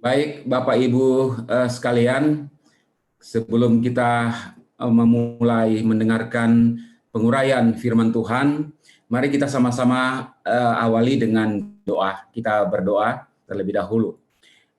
Baik, Bapak Ibu sekalian, sebelum kita memulai mendengarkan penguraian firman Tuhan, mari kita sama-sama awali dengan doa. Kita berdoa terlebih dahulu.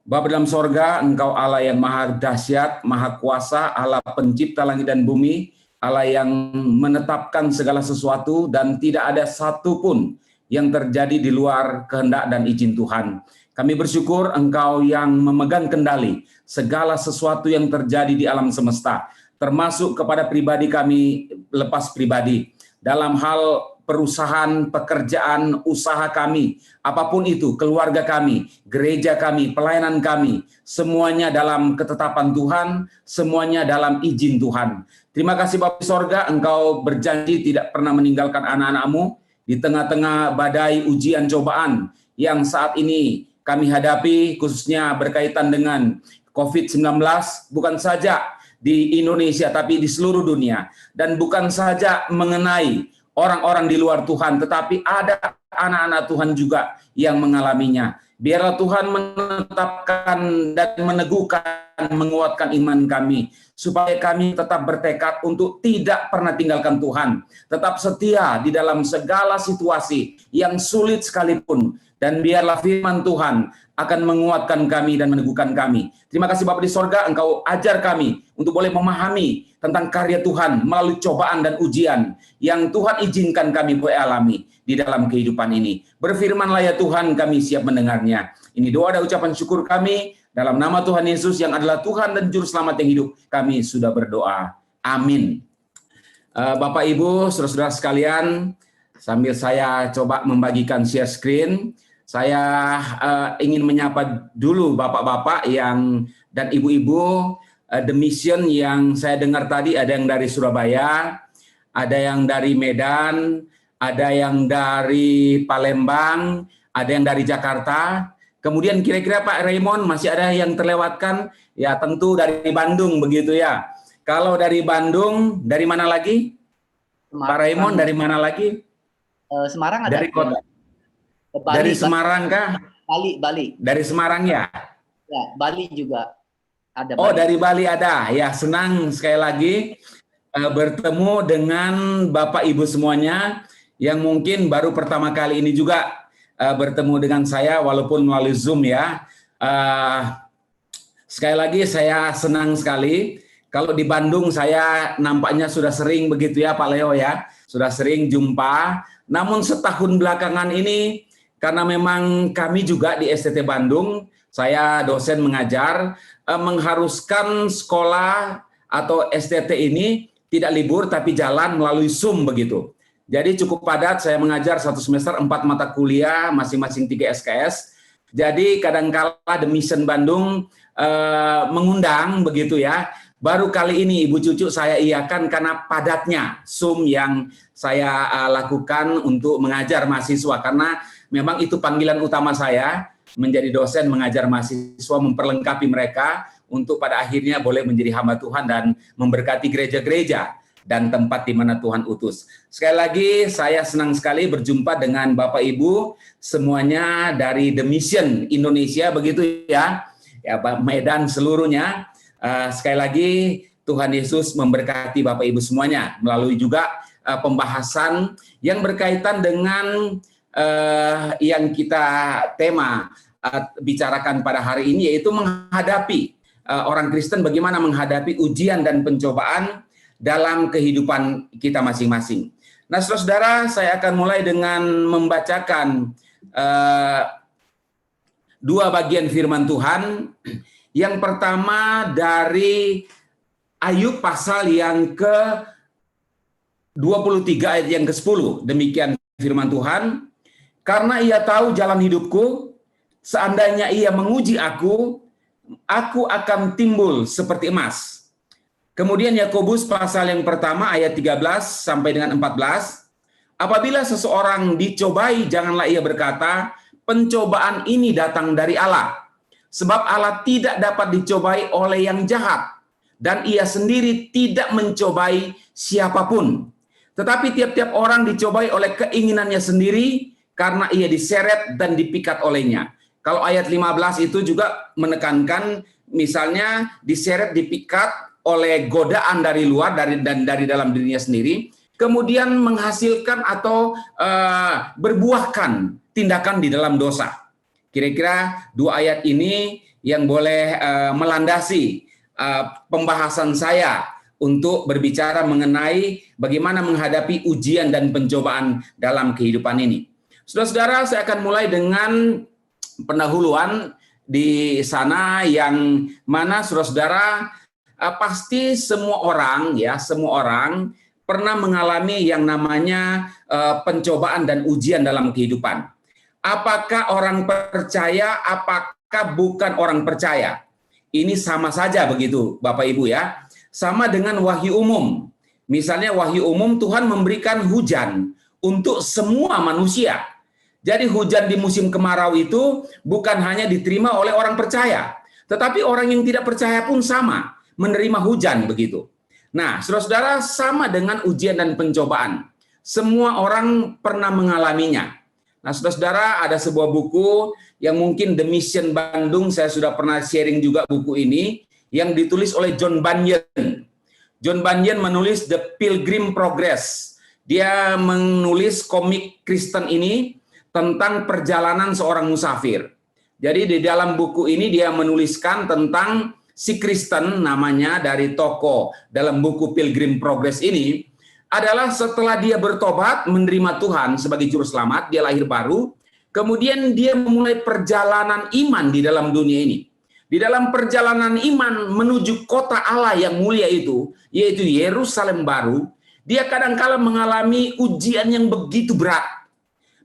Bapa dalam sorga, Engkau Allah yang maha dahsyat, maha kuasa, Allah pencipta langit dan bumi, Allah yang menetapkan segala sesuatu dan tidak ada satupun yang terjadi di luar kehendak dan izin Tuhan. Kami bersyukur Engkau yang memegang kendali segala sesuatu yang terjadi di alam semesta, termasuk kepada pribadi kami lepas pribadi. Dalam hal perusahaan, pekerjaan, usaha kami, apapun itu, keluarga kami, gereja kami, pelayanan kami, semuanya dalam ketetapan Tuhan, semuanya dalam izin Tuhan. Terima kasih Bapa di sorga, Engkau berjanji tidak pernah meninggalkan anak-anak-Mu di tengah-tengah badai ujian cobaan yang saat ini kami hadapi, khususnya berkaitan dengan COVID-19, bukan saja di Indonesia, tapi di seluruh dunia. Dan bukan saja mengenai orang-orang di luar Tuhan, tetapi ada anak-anak Tuhan juga yang mengalaminya. Biarlah Tuhan menetapkan dan meneguhkan, menguatkan iman kami, supaya kami tetap bertekad untuk tidak pernah tinggalkan Tuhan, tetap setia di dalam segala situasi yang sulit sekalipun. Dan biarlah firman Tuhan akan menguatkan kami dan meneguhkan kami. Terima kasih Bapa di sorga, Engkau ajar kami untuk boleh memahami tentang karya Tuhan melalui cobaan dan ujian yang Tuhan izinkan kami boleh alami di dalam kehidupan ini. Berfirmanlah ya Tuhan, kami siap mendengarnya. Ini doa dan ucapan syukur kami dalam nama Tuhan Yesus yang adalah Tuhan dan Juru Selamat yang hidup. Kami sudah berdoa. Amin. Bapak Ibu, saudara-saudara sekalian, sambil saya coba membagikan share screen, saya ingin menyapa dulu bapak-bapak yang dan ibu-ibu The Mission yang saya dengar tadi, ada yang dari Surabaya, ada yang dari Medan, ada yang dari Palembang, ada yang dari Jakarta. Kemudian kira-kira Pak Raymond masih ada yang terlewatkan? Ya tentu dari Bandung begitu ya. Kalau dari Bandung, dari mana lagi? Semarang. Pak Raymond dari mana lagi? Semarang ada. Dari kota. Bali, dari Semarang kah? Bali. Dari Semarang ya? Ya, Bali juga ada. Oh, dari Bali ada. Ya, senang sekali lagi bertemu dengan Bapak Ibu semuanya yang mungkin baru pertama kali ini juga bertemu dengan saya walaupun melalui Zoom ya. Sekali lagi saya senang sekali. Kalau di Bandung saya nampaknya sudah sering begitu ya Pak Leo ya. Sudah sering jumpa. Namun setahun belakangan ini karena memang kami juga di STT Bandung, saya dosen mengajar, mengharuskan sekolah atau STT ini tidak libur tapi jalan melalui Zoom begitu. Jadi cukup padat, saya mengajar satu semester 4 mata kuliah, masing-masing 3 SKS. Jadi kadangkala The Mission Bandung mengundang begitu ya. Baru kali ini Ibu Cucu saya iakan karena padatnya Zoom yang saya lakukan untuk mengajar mahasiswa. Karena memang itu panggilan utama saya, menjadi dosen, mengajar mahasiswa, memperlengkapi mereka untuk pada akhirnya boleh menjadi hamba Tuhan dan memberkati gereja-gereja dan tempat di mana Tuhan utus. Sekali lagi saya senang sekali berjumpa dengan Bapak Ibu semuanya dari The Mission Indonesia begitu ya. Ya Medan seluruhnya. Sekali lagi Tuhan Yesus memberkati Bapak Ibu semuanya melalui juga pembahasan yang berkaitan dengan yang kita tema bicarakan pada hari ini, yaitu menghadapi orang Kristen, bagaimana menghadapi ujian dan pencobaan dalam kehidupan kita masing-masing. Nah, saudara-saudara, saya akan mulai dengan membacakan dua bagian firman Tuhan. Yang pertama dari Ayub pasal yang ke-23 ayat yang ke-10. Demikian firman Tuhan. Karena ia tahu jalan hidupku, seandainya ia menguji aku akan timbul seperti emas. Kemudian Yakobus pasal yang pertama ayat 13 sampai dengan 14. Apabila seseorang dicobai, janganlah ia berkata, pencobaan ini datang dari Allah. Sebab Allah tidak dapat dicobai oleh yang jahat, dan ia sendiri tidak mencobai siapapun. Tetapi tiap-tiap orang dicobai oleh keinginannya sendiri, karena ia diseret dan dipikat olehnya. Kalau ayat 15 itu juga menekankan misalnya diseret, dipikat oleh godaan dari luar dan dari dalam dirinya sendiri, kemudian menghasilkan atau berbuahkan tindakan di dalam dosa. Kira-kira dua ayat ini yang boleh melandasi pembahasan saya untuk berbicara mengenai bagaimana menghadapi ujian dan pencobaan dalam kehidupan ini. Saudara-saudara, saya akan mulai dengan pendahuluan di sana yang mana saudara-saudara pasti semua orang pernah mengalami yang namanya pencobaan dan ujian dalam kehidupan. Apakah orang percaya, apakah bukan orang percaya? Ini sama saja begitu, Bapak Ibu ya. Sama dengan wahyu umum. Misalnya wahyu umum, Tuhan memberikan hujan untuk semua manusia. Jadi hujan di musim kemarau itu bukan hanya diterima oleh orang percaya, tetapi orang yang tidak percaya pun sama menerima hujan begitu. Nah, saudara-saudara, sama dengan ujian dan pencobaan. Semua orang pernah mengalaminya. Nah, saudara-saudara, ada sebuah buku yang mungkin The Mission Bandung, saya sudah pernah sharing juga buku ini, yang ditulis oleh John Bunyan. John Bunyan menulis The Pilgrim Progress. Dia menulis komik Kristen ini tentang perjalanan seorang musafir. Jadi di dalam buku ini dia menuliskan tentang si Kristen, namanya dari tokoh dalam buku Pilgrim Progress ini, adalah setelah dia bertobat, menerima Tuhan sebagai juru selamat, dia lahir baru, kemudian dia memulai perjalanan iman di dalam dunia ini. Di dalam perjalanan iman menuju kota Allah yang mulia itu, yaitu Yerusalem baru, dia kadang-kala mengalami ujian yang begitu berat.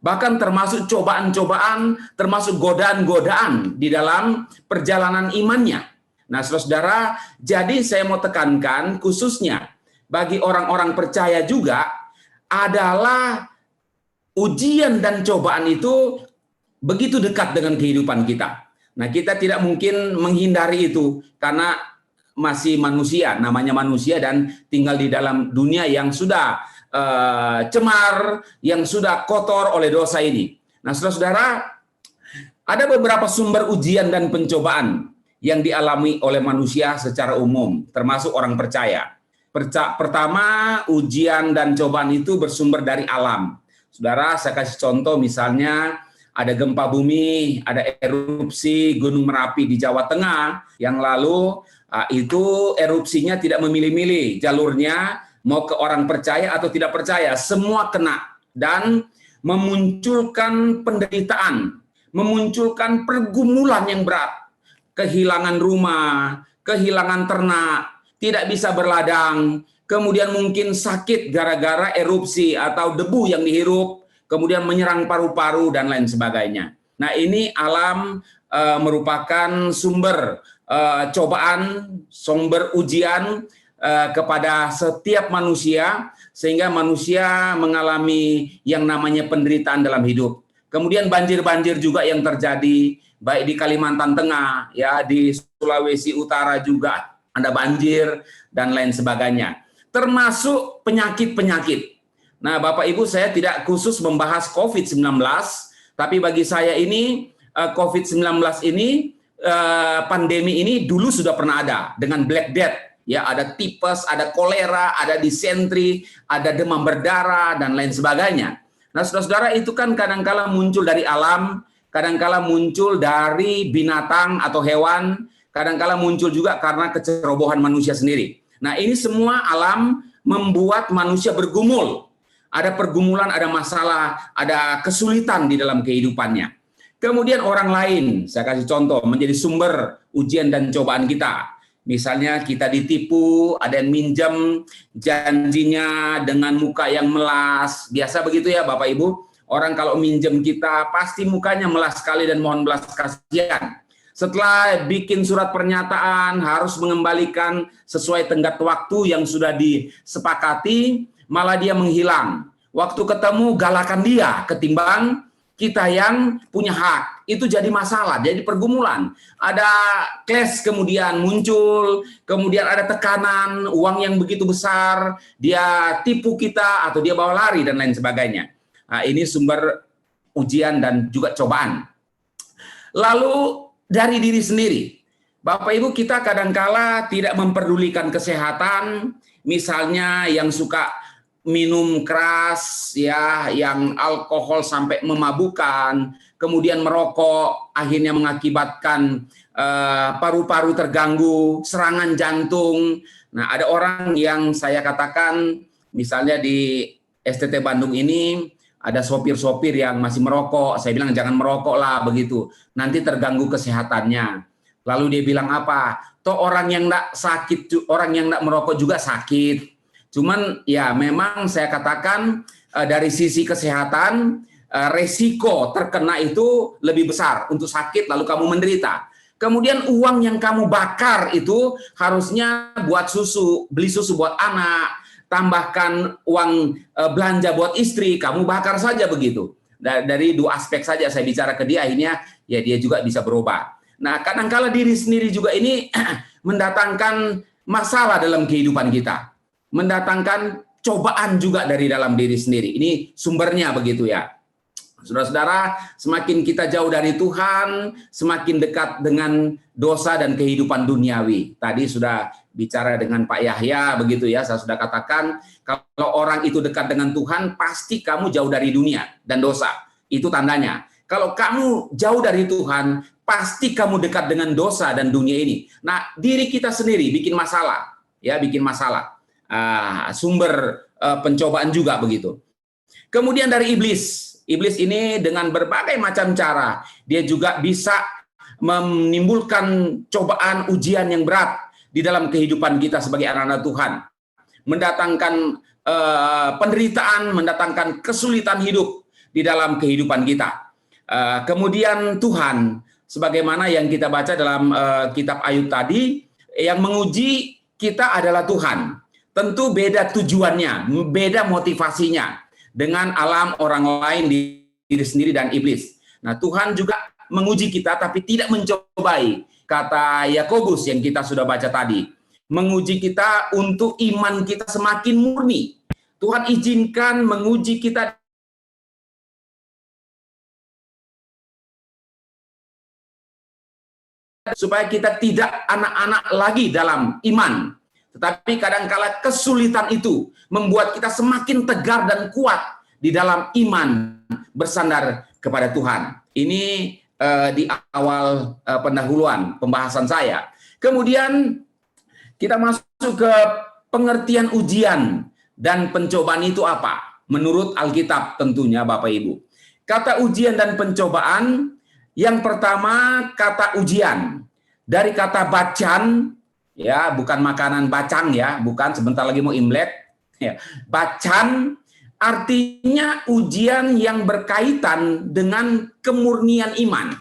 Bahkan termasuk cobaan-cobaan, termasuk godaan-godaan di dalam perjalanan imannya. Nah, saudara, jadi saya mau tekankan khususnya bagi orang-orang percaya juga adalah ujian dan cobaan itu begitu dekat dengan kehidupan kita. Nah, kita tidak mungkin menghindari itu karena masih manusia, namanya manusia dan tinggal di dalam dunia yang sudah cemar, yang sudah kotor oleh dosa ini. Nah, saudara-saudara, ada beberapa sumber ujian dan pencobaan yang dialami oleh manusia secara umum, termasuk orang percaya. Pertama, ujian dan cobaan itu bersumber dari alam. Saudara, saya kasih contoh misalnya ada gempa bumi, ada erupsi Gunung Merapi di Jawa Tengah yang lalu itu erupsinya tidak memilih-milih jalurnya, mau ke orang percaya atau tidak percaya, semua kena dan memunculkan penderitaan, memunculkan pergumulan yang berat, kehilangan rumah, kehilangan ternak, tidak bisa berladang, kemudian mungkin sakit gara-gara erupsi atau debu yang dihirup, kemudian menyerang paru-paru dan lain sebagainya. Nah, ini alam merupakan sumber cobaan, sumber ujian kepada setiap manusia, sehingga manusia mengalami yang namanya penderitaan dalam hidup. Kemudian banjir-banjir juga yang terjadi, baik di Kalimantan Tengah, ya di Sulawesi Utara juga ada banjir dan lain sebagainya. Termasuk penyakit-penyakit. Nah, Bapak Ibu, saya tidak khusus membahas COVID-19, tapi bagi saya ini COVID-19 ini pandemi ini dulu sudah pernah ada dengan Black Death. Ya, ada tipes, ada kolera, ada disentri, ada demam berdarah dan lain sebagainya. Nah, saudara-saudara, itu kan kadangkala muncul dari alam, kadangkala muncul dari binatang atau hewan, kadangkala muncul juga karena kecerobohan manusia sendiri. Nah, ini semua alam membuat manusia bergumul. Ada pergumulan, ada masalah, ada kesulitan di dalam kehidupannya. Kemudian orang lain, saya kasih contoh, menjadi sumber ujian dan cobaan kita. Misalnya kita ditipu, ada yang minjem janjinya dengan muka yang melas. Biasa begitu ya Bapak Ibu. Orang kalau minjem kita pasti mukanya melas sekali dan mohon belas kasihan. Setelah bikin surat pernyataan harus mengembalikan sesuai tenggat waktu yang sudah disepakati, malah dia menghilang. Waktu ketemu galakan dia ketimbang kita yang punya hak. Itu jadi masalah, jadi pergumulan. Ada clash kemudian muncul, kemudian ada tekanan, uang yang begitu besar, dia tipu kita atau dia bawa lari dan lain sebagainya. Nah, ini sumber ujian dan juga cobaan. Lalu dari diri sendiri. Bapak Ibu, kita kadangkala tidak memperdulikan kesehatan, misalnya yang suka minum keras, ya, yang alkohol sampai memabukkan, kemudian merokok, akhirnya mengakibatkan paru-paru terganggu, serangan jantung. Nah, ada orang yang saya katakan, misalnya di STT Bandung ini, ada sopir-sopir yang masih merokok. Saya bilang jangan merokok lah begitu, nanti terganggu kesehatannya. Lalu dia bilang apa? Toh orang yang enggak sakit, orang yang enggak merokok juga sakit. Cuman ya memang saya katakan dari sisi kesehatan resiko terkena itu lebih besar untuk sakit lalu kamu menderita. Kemudian uang yang kamu bakar itu harusnya buat susu, beli susu buat anak, tambahkan uang belanja buat istri, kamu bakar saja begitu. Dari dua aspek saja saya bicara ke dia, akhirnya ya dia juga bisa berubah. Nah, kadangkala diri sendiri juga ini mendatangkan masalah dalam kehidupan kita. Mendatangkan cobaan juga dari dalam diri sendiri. Ini sumbernya begitu ya. Saudara-saudara, semakin kita jauh dari Tuhan, semakin dekat dengan dosa dan kehidupan duniawi. Tadi sudah bicara dengan Pak Yahya begitu ya, saya sudah katakan kalau orang itu dekat dengan Tuhan, pasti kamu jauh dari dunia dan dosa. Itu tandanya. Kalau kamu jauh dari Tuhan, pasti kamu dekat dengan dosa dan dunia ini. Nah, diri kita sendiri bikin masalah, ya, bikin masalah. Sumber pencobaan juga begitu. Kemudian dari iblis. Iblis ini dengan berbagai macam cara, dia juga bisa menimbulkan cobaan ujian yang berat di dalam kehidupan kita sebagai anak-anak Tuhan. Mendatangkan penderitaan, mendatangkan kesulitan hidup di dalam kehidupan kita. Kemudian Tuhan, sebagaimana yang kita baca dalam kitab Ayub tadi, yang menguji kita adalah Tuhan. Tentu beda tujuannya, beda motivasinya dengan alam orang lain, diri sendiri dan iblis. Nah, Tuhan juga menguji kita tapi tidak mencobai. Kata Yakobus yang kita sudah baca tadi, menguji kita untuk iman kita semakin murni. Tuhan izinkan menguji kita supaya kita tidak anak-anak lagi dalam iman. Tetapi kadangkala kesulitan itu membuat kita semakin tegar dan kuat di dalam iman bersandar kepada Tuhan. Ini di awal pendahuluan pembahasan saya. Kemudian kita masuk ke pengertian ujian dan pencobaan itu apa? Menurut Alkitab tentunya Bapak Ibu. Kata ujian dan pencobaan, yang pertama kata ujian. Dari kata bacan, ya, bukan makanan bacang ya, bukan, sebentar lagi mau Imlek. Ya. Bacan artinya ujian yang berkaitan dengan kemurnian iman.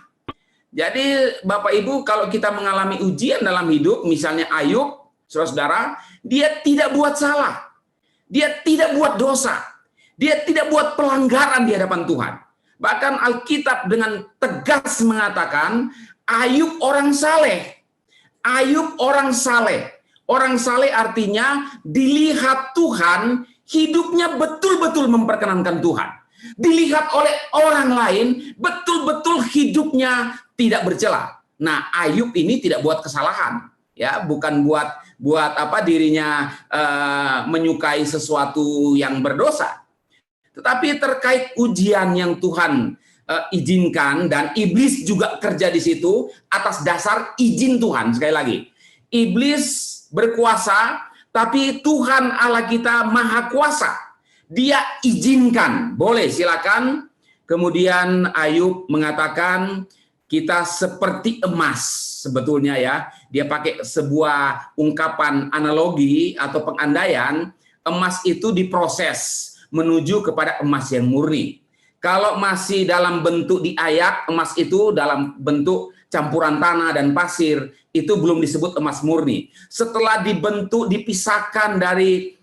Jadi Bapak Ibu, kalau kita mengalami ujian dalam hidup, misalnya Ayub, saudara-saudara, dia tidak buat salah. Dia tidak buat dosa. Dia tidak buat pelanggaran di hadapan Tuhan. Bahkan Alkitab dengan tegas mengatakan, Ayub orang saleh. Ayub orang saleh. Orang saleh artinya dilihat Tuhan, hidupnya betul-betul memperkenankan Tuhan. Dilihat oleh orang lain, betul-betul hidupnya tidak bercela. Nah, Ayub ini tidak buat kesalahan, ya, bukan buat apa dirinya menyukai sesuatu yang berdosa. Tetapi terkait ujian yang Tuhan izinkan, dan iblis juga kerja di situ atas dasar izin Tuhan. Sekali lagi, iblis berkuasa, tapi Tuhan Allah kita maha kuasa. Dia izinkan, boleh silakan. Kemudian Ayub mengatakan kita seperti emas sebetulnya ya. Dia pakai sebuah ungkapan analogi atau pengandaian, emas itu diproses menuju kepada emas yang murni. Kalau masih dalam bentuk diayak, emas itu dalam bentuk campuran tanah dan pasir, itu belum disebut emas murni. Setelah dibentuk, dipisahkan dari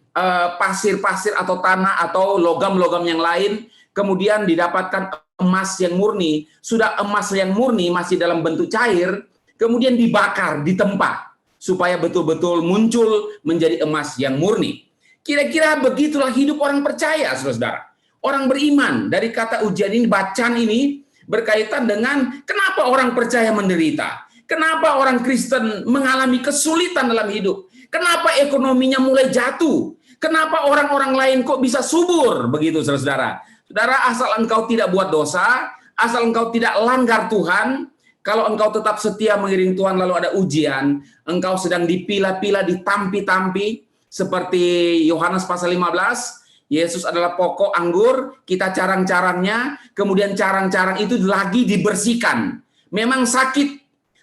pasir-pasir atau tanah atau logam-logam yang lain, kemudian didapatkan emas yang murni. Sudah emas yang murni masih dalam bentuk cair, kemudian dibakar, ditempa, supaya betul-betul muncul menjadi emas yang murni. Kira-kira begitulah hidup orang percaya, saudara-saudara. Orang beriman. Dari kata ujian ini, bacan ini, berkaitan dengan kenapa orang percaya menderita, kenapa orang Kristen mengalami kesulitan dalam hidup, kenapa ekonominya mulai jatuh, kenapa orang-orang lain kok bisa subur, begitu saudara-saudara. Saudara, asal engkau tidak buat dosa, asal engkau tidak langgar Tuhan, kalau engkau tetap setia mengiring Tuhan lalu ada ujian, engkau sedang dipilah-pilah, ditampi-tampi, seperti Yohanes pasal 15, Yesus adalah pokok anggur, kita carang-carangnya, kemudian carang-carang itu lagi dibersihkan. Memang sakit,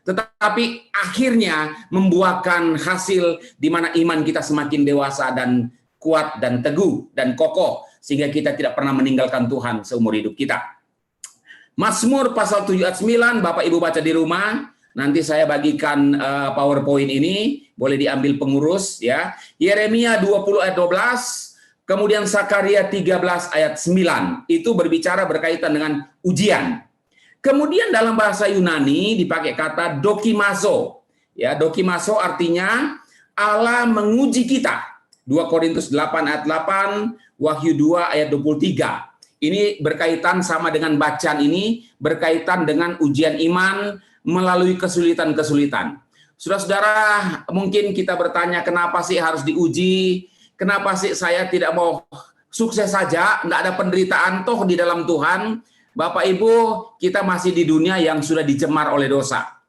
tetapi akhirnya membuahkan hasil di mana iman kita semakin dewasa dan kuat dan teguh dan kokoh, sehingga kita tidak pernah meninggalkan Tuhan seumur hidup kita. Mazmur pasal 7 ayat 9, Bapak Ibu baca di rumah. Nanti saya bagikan PowerPoint ini, boleh diambil pengurus ya. Yeremia 20 ayat 12, kemudian Sakaria 13 ayat 9. Itu berbicara berkaitan dengan ujian. Kemudian dalam bahasa Yunani dipakai kata dokimazo. Ya, dokimazo artinya Allah menguji kita. 2 Korintus 8 ayat 8, Wahyu 2 ayat 23. Ini berkaitan sama dengan bacaan ini, berkaitan dengan ujian iman melalui kesulitan-kesulitan. Saudara-saudara, mungkin kita bertanya, kenapa sih harus diuji? Kenapa sih saya tidak mau sukses saja, nggak ada penderitaan toh di dalam Tuhan? Bapak Ibu, kita masih di dunia yang sudah dicemar oleh dosa.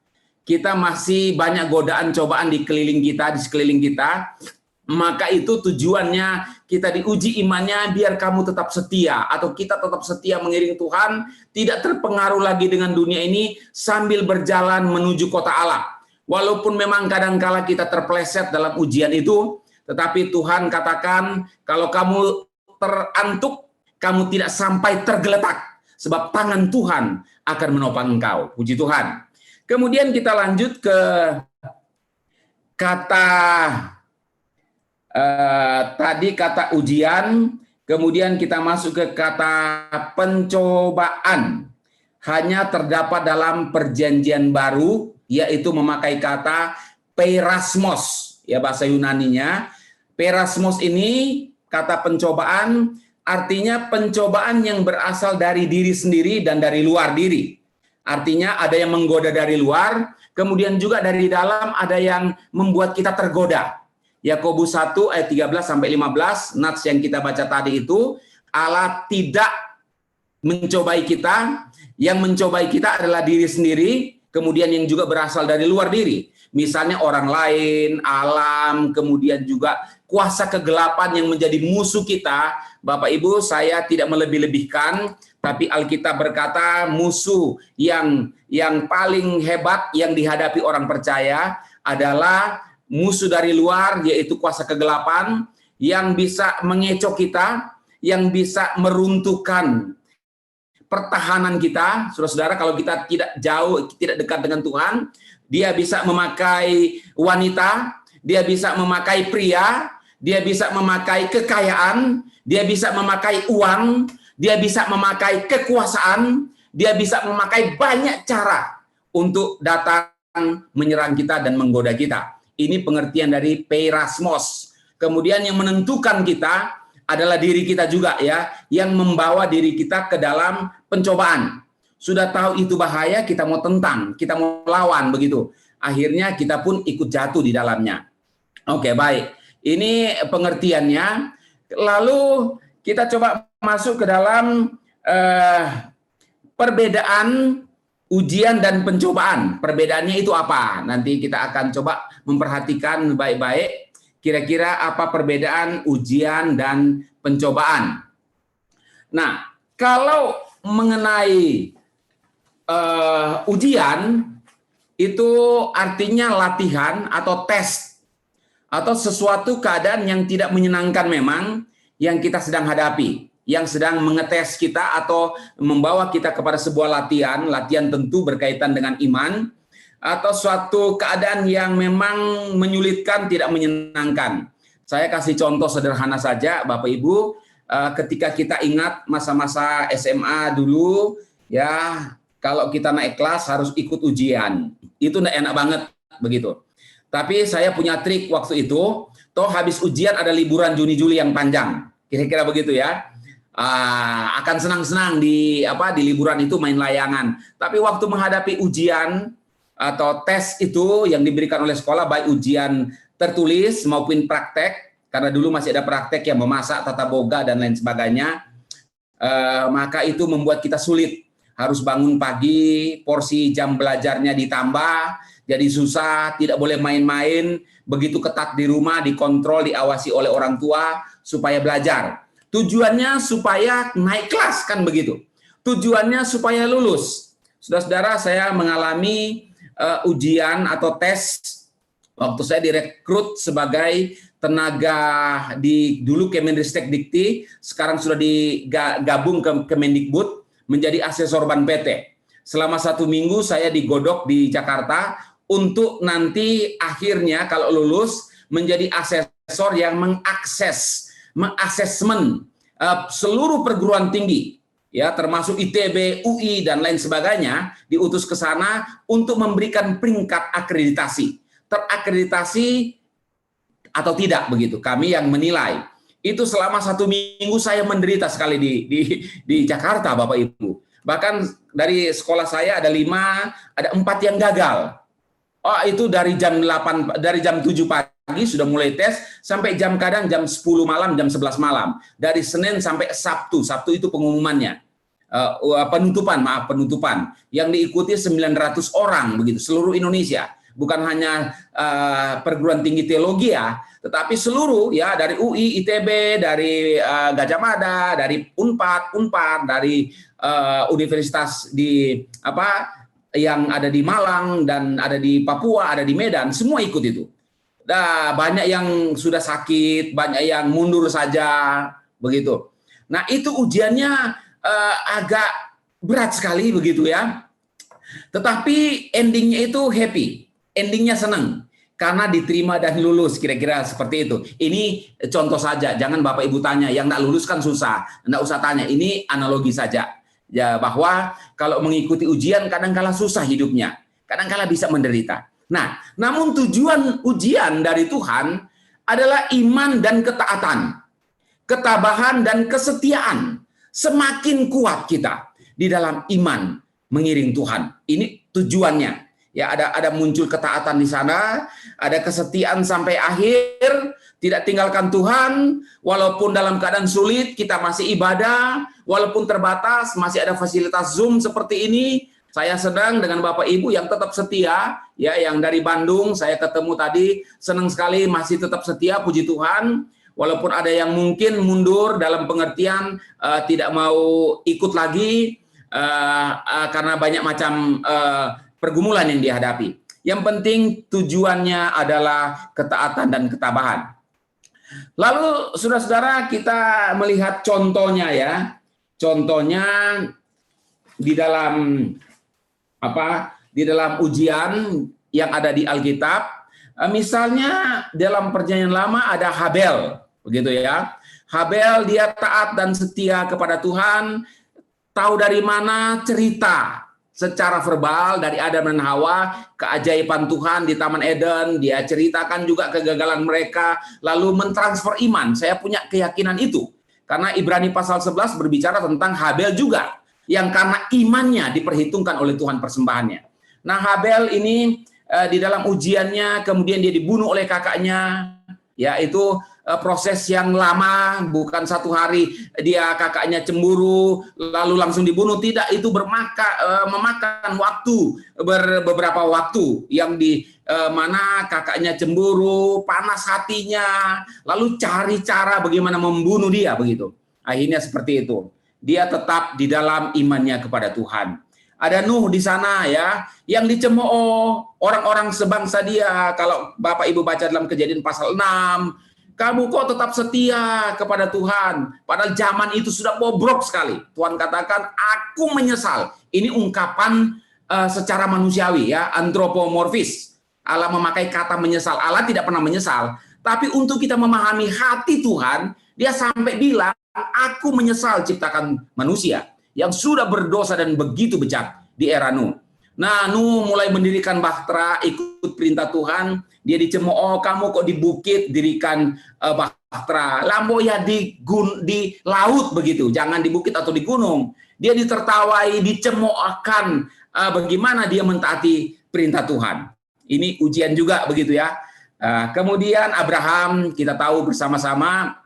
Kita masih banyak godaan cobaan di sekeliling kita. Maka itu tujuannya kita diuji imannya biar kamu tetap setia atau kita tetap setia mengiring Tuhan, tidak terpengaruh lagi dengan dunia ini sambil berjalan menuju kota Allah. Walaupun memang kadangkala kita terpeleset dalam ujian itu, tetapi Tuhan katakan kalau kamu terantuk, kamu tidak sampai tergeletak sebab tangan Tuhan akan menopang engkau. Puji Tuhan. Kemudian kita lanjut ke kata tadi kata ujian, kemudian kita masuk ke kata pencobaan. Hanya terdapat dalam perjanjian baru, yaitu memakai kata perasmos, ya bahasa Yunaninya. Perasmos ini kata pencobaan, artinya pencobaan yang berasal dari diri sendiri dan dari luar diri. Artinya ada yang menggoda dari luar, kemudian juga dari dalam ada yang membuat kita tergoda. Yakobus 1 ayat 13 sampai 15, nats yang kita baca tadi itu, Allah tidak mencobai kita, yang mencobai kita adalah diri sendiri, kemudian yang juga berasal dari luar diri. Misalnya orang lain, alam, kemudian juga kuasa kegelapan yang menjadi musuh kita. Bapak Ibu, saya tidak melebih-lebihkan, tapi Alkitab berkata musuh yang paling hebat yang dihadapi orang percaya adalah musuh dari luar, yaitu kuasa kegelapan yang bisa mengecoh kita, yang bisa meruntuhkan pertahanan kita. Saudara-saudara, kalau kita tidak dekat dengan Tuhan, dia bisa memakai wanita, dia bisa memakai pria, dia bisa memakai kekayaan, dia bisa memakai uang, dia bisa memakai kekuasaan, dia bisa memakai banyak cara untuk datang menyerang kita dan menggoda kita. Ini pengertian dari perasmos. Kemudian yang menentukan kita adalah diri kita juga ya, yang membawa diri kita ke dalam pencobaan. Sudah tahu itu bahaya, kita mau tentang, kita mau lawan begitu. Akhirnya kita pun ikut jatuh di dalamnya. Oke, baik. Ini pengertiannya. Lalu kita coba masuk ke dalam perbedaan ujian dan pencobaan. Perbedaannya itu apa? Nanti kita akan coba memperhatikan baik-baik kira-kira apa perbedaan ujian dan pencobaan. Nah, kalau mengenai ujian itu artinya latihan atau tes atau sesuatu keadaan yang tidak menyenangkan memang yang kita sedang hadapi, yang sedang mengetes kita atau membawa kita kepada sebuah latihan tentu berkaitan dengan iman, atau suatu keadaan yang memang menyulitkan, tidak menyenangkan. Saya kasih contoh sederhana saja, Bapak Ibu, ketika kita ingat masa-masa SMA dulu, ya kalau kita naik kelas harus ikut ujian, itu enggak enak banget begitu. Tapi saya punya trik waktu itu, toh habis ujian ada liburan Juni-Juli yang panjang, kira-kira begitu ya. akan senang-senang di liburan itu main layangan. Tapi waktu menghadapi ujian atau tes itu yang diberikan oleh sekolah, baik ujian tertulis maupun praktek, karena dulu masih ada praktek yang memasak, tata boga dan lain sebagainya, maka itu membuat kita sulit. Harus bangun pagi, porsi jam belajarnya ditambah, jadi susah, tidak boleh main-main, begitu ketat di rumah, dikontrol, diawasi oleh orang tua supaya belajar. Tujuannya supaya naik kelas, kan begitu. Tujuannya supaya lulus. Saudara-saudara, saya mengalami ujian atau tes waktu saya direkrut sebagai tenaga di dulu Kemendristek Dikti, sekarang sudah digabung ke Kemendikbud menjadi asesor Ban PT. Selama 1 minggu saya digodok di Jakarta untuk nanti akhirnya kalau lulus menjadi asesor yang mengassesmen seluruh perguruan tinggi, ya termasuk ITB, UI dan lain sebagainya, diutus ke sana untuk memberikan peringkat akreditasi, terakreditasi atau tidak begitu. Kami yang menilai. Itu selama 1 minggu saya menderita sekali di Jakarta, Bapak Ibu. Bahkan dari sekolah saya ada 5, ada 4 yang gagal. Oh, itu dari jam 7 pagi sudah mulai tes sampai kadang jam 10 malam, jam 11 malam. Dari Senin sampai Sabtu. Sabtu itu pengumumannya. Penutupan yang diikuti 900 orang begitu, seluruh Indonesia. Bukan hanya perguruan tinggi teologi ya, tetapi seluruh ya, dari UI, ITB, dari Gajah Mada, dari Unpad, dari universitas di yang ada di Malang dan ada di Papua, ada di Medan, semua ikut itu. Nah, banyak yang sudah sakit, banyak yang mundur saja, begitu. Nah, itu ujiannya agak berat sekali begitu ya. Tetapi endingnya itu happy, endingnya senang karena diterima dan lulus, kira-kira seperti itu. Ini contoh saja, jangan Bapak Ibu tanya, yang nggak lulus kan susah, nggak usah tanya. Ini analogi saja. Ya, bahwa kalau mengikuti ujian kadang-kala susah hidupnya, kadang-kala bisa menderita. Nah, namun tujuan ujian dari Tuhan adalah iman dan ketaatan, ketabahan dan kesetiaan. Semakin kuat kita di dalam iman mengiring Tuhan. Ini tujuannya. Ya, ada muncul ketaatan di sana, ada kesetiaan sampai akhir, tidak tinggalkan Tuhan, walaupun dalam keadaan sulit kita masih ibadah, walaupun terbatas masih ada fasilitas Zoom seperti ini. Saya sedang dengan Bapak Ibu yang tetap setia, ya, yang dari Bandung saya ketemu tadi, senang sekali masih tetap setia, puji Tuhan. Walaupun ada yang mungkin mundur dalam pengertian tidak mau ikut lagi karena banyak macam pergumulan yang dihadapi. Yang penting tujuannya adalah ketaatan dan ketabahan. Lalu saudara-saudara, kita melihat contohnya ya. Contohnya di dalam di dalam ujian yang ada di Alkitab. Misalnya dalam Perjanjian Lama ada Habel, begitu ya. Habel dia taat dan setia kepada Tuhan. Tahu dari mana? Cerita secara verbal dari Adam dan Hawa, keajaiban Tuhan di Taman Eden, dia ceritakan juga kegagalan mereka, lalu mentransfer iman. Saya punya keyakinan itu. Karena Ibrani pasal 11 berbicara tentang Habel juga, yang karena imannya diperhitungkan oleh Tuhan persembahannya. Nah, Habel ini di dalam ujiannya, kemudian dia dibunuh oleh kakaknya, yaitu proses yang lama, bukan 1 hari dia kakaknya cemburu lalu langsung dibunuh, tidak, itu memakan waktu, beberapa waktu yang di mana kakaknya cemburu, panas hatinya, lalu cari cara bagaimana membunuh dia begitu. Akhirnya seperti itu. Dia tetap di dalam imannya kepada Tuhan. Ada Nuh di sana ya, yang dicemooh orang-orang sebangsa dia. Kalau Bapak Ibu baca dalam Kejadian pasal 6, kamu kok tetap setia kepada Tuhan, padahal zaman itu sudah bobrok sekali. Tuhan katakan, aku menyesal. Ini ungkapan secara manusiawi ya, antropomorfis. Allah memakai kata menyesal. Allah tidak pernah menyesal. Tapi untuk kita memahami hati Tuhan, dia sampai bilang, aku menyesal ciptakan manusia yang sudah berdosa dan begitu bejat di era Nuh. Nah, Nuh mulai mendirikan bahtera, ikut perintah Tuhan. Dia dicemooh, kamu kok di bukit dirikan bahtera. Lambo ya di laut begitu, jangan di bukit atau di gunung. Dia ditertawai, dicemoohkan. Bagaimana dia mentaati perintah Tuhan. Ini ujian juga begitu ya. Kemudian Abraham, kita tahu bersama-sama,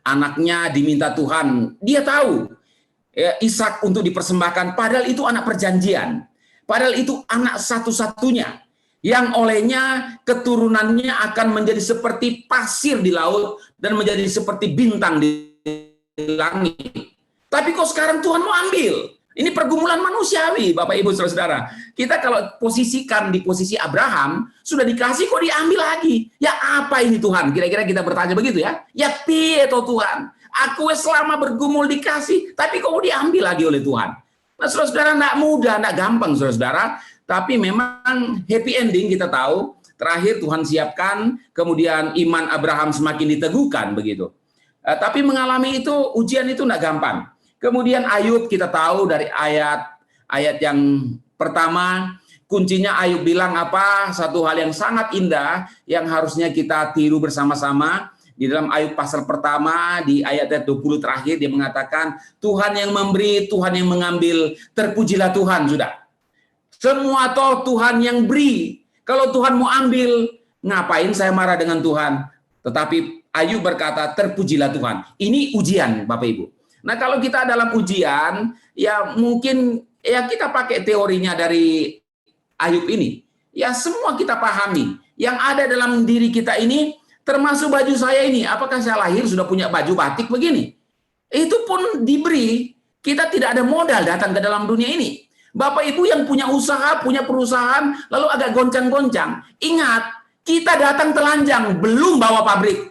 anaknya diminta Tuhan. Dia tahu Ishak untuk dipersembahkan, padahal itu anak perjanjian. Padahal itu anak satu-satunya yang olehnya keturunannya akan menjadi seperti pasir di laut dan menjadi seperti bintang di langit. Tapi kok sekarang Tuhan mau ambil? Ini pergumulan manusiawi, Bapak Ibu Saudara. Kita kalau posisikan di posisi Abraham, sudah dikasih kok diambil lagi. Ya apa ini Tuhan? Kira-kira kita bertanya begitu ya. Ya piye toh Tuhan? Aku selama bergumul dikasih, tapi kok mau diambil lagi oleh Tuhan? Nah, saudara-saudara, enggak mudah, enggak gampang, saudara-saudara. Tapi memang happy ending kita tahu. Terakhir Tuhan siapkan, kemudian iman Abraham semakin diteguhkan begitu. Tapi mengalami itu, ujian itu enggak gampang. Kemudian Ayub kita tahu dari ayat yang pertama, kuncinya Ayub bilang apa? Satu hal yang sangat indah yang harusnya kita tiru bersama-sama. Di dalam Ayub pasal pertama, di ayat 20 terakhir, dia mengatakan, Tuhan yang memberi, Tuhan yang mengambil, terpujilah Tuhan, sudah. Semua toh Tuhan yang beri. Kalau Tuhan mau ambil, ngapain saya marah dengan Tuhan? Tetapi Ayub berkata, terpujilah Tuhan. Ini ujian, Bapak Ibu. Nah, kalau kita dalam ujian, ya mungkin ya kita pakai teorinya dari Ayub ini. Ya semua kita pahami. Yang ada dalam diri kita ini, termasuk baju saya ini, apakah saya lahir sudah punya baju batik begini? Itu pun diberi, kita tidak ada modal datang ke dalam dunia ini. Bapak Ibu yang punya usaha, punya perusahaan, lalu agak goncang-goncang. Ingat, kita datang telanjang, belum bawa pabrik.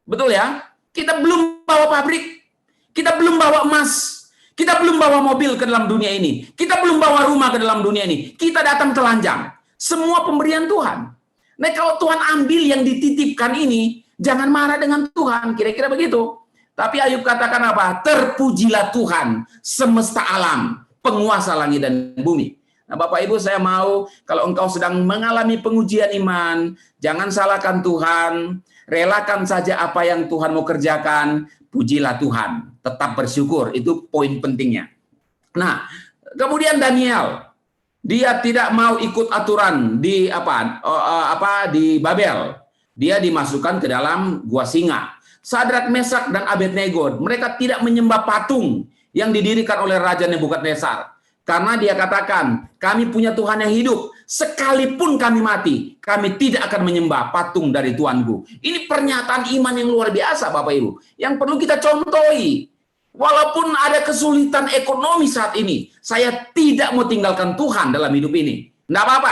Betul ya? Kita belum bawa pabrik, kita belum bawa emas, kita belum bawa mobil ke dalam dunia ini, kita belum bawa rumah ke dalam dunia ini. Kita datang telanjang. Semua pemberian Tuhan. Nah, kalau Tuhan ambil yang dititipkan ini, jangan marah dengan Tuhan, kira-kira begitu. Tapi Ayub katakan apa? Terpujilah Tuhan, semesta alam, penguasa langit dan bumi. Nah, Bapak Ibu, saya mau kalau engkau sedang mengalami pengujian iman, jangan salahkan Tuhan, relakan saja apa yang Tuhan mau kerjakan, pujilah Tuhan, tetap bersyukur, itu poin pentingnya. Nah, kemudian Daniel, dia tidak mau ikut aturan di di Babel. Dia dimasukkan ke dalam gua singa. Sadrak, Mesak, dan Abednego, mereka tidak menyembah patung yang didirikan oleh Raja Nebukadnezar. Karena dia katakan, kami punya Tuhan yang hidup. Sekalipun kami mati, kami tidak akan menyembah patung dari Tuanku. Ini pernyataan iman yang luar biasa, Bapak Ibu. Yang perlu kita contohi. Walaupun ada kesulitan ekonomi saat ini, saya tidak mau tinggalkan Tuhan dalam hidup ini. Tidak apa-apa.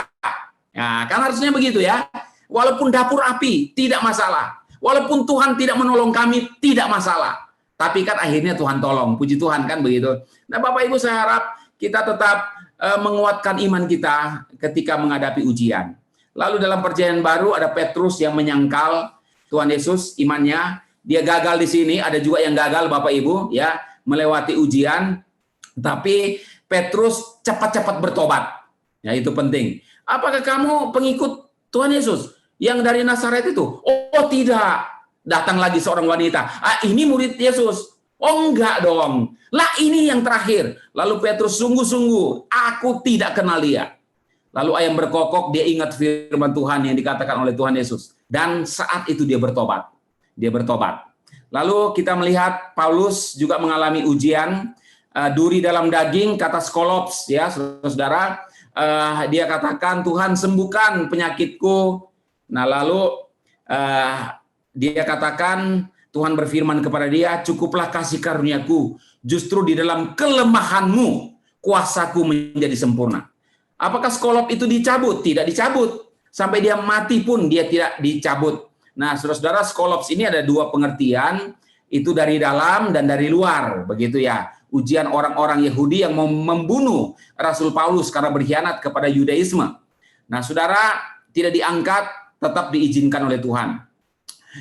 Ya, kan harusnya begitu ya. Walaupun dapur api, tidak masalah. Walaupun Tuhan tidak menolong kami, tidak masalah. Tapi kan akhirnya Tuhan tolong. Puji Tuhan kan begitu. Nah, Bapak Ibu, saya harap kita tetap menguatkan iman kita ketika menghadapi ujian. Lalu dalam perjanjian baru ada Petrus yang menyangkal Tuhan Yesus imannya. Dia gagal di sini, ada juga yang gagal Bapak Ibu ya, melewati ujian. Tapi Petrus cepat-cepat bertobat. Ya, itu penting. Apakah kamu pengikut Tuhan Yesus yang dari Nazaret itu? Oh, tidak. Datang lagi seorang wanita. Ini murid Yesus. Oh, enggak dong. Lah, ini yang terakhir. Lalu Petrus sungguh-sungguh, aku tidak kenal dia. Lalu ayam berkokok, dia ingat firman Tuhan yang dikatakan oleh Tuhan Yesus. Dan saat itu dia bertobat. Dia bertobat. Lalu kita melihat Paulus juga mengalami ujian, duri dalam daging, kata skolops, ya saudara. Dia katakan, Tuhan sembuhkan penyakitku. Nah, lalu dia katakan, Tuhan berfirman kepada dia, cukuplah kasih karuniaku, justru di dalam kelemahanmu kuasaku menjadi sempurna. Apakah skolop itu dicabut? Tidak dicabut. Sampai dia mati pun dia tidak dicabut. Nah, saudara-saudara, skolops ini ada dua pengertian, itu dari dalam dan dari luar, begitu ya. Ujian orang-orang Yahudi yang mau membunuh Rasul Paulus karena berkhianat kepada Yudaisme. Nah, saudara, tidak diangkat, tetap diizinkan oleh Tuhan.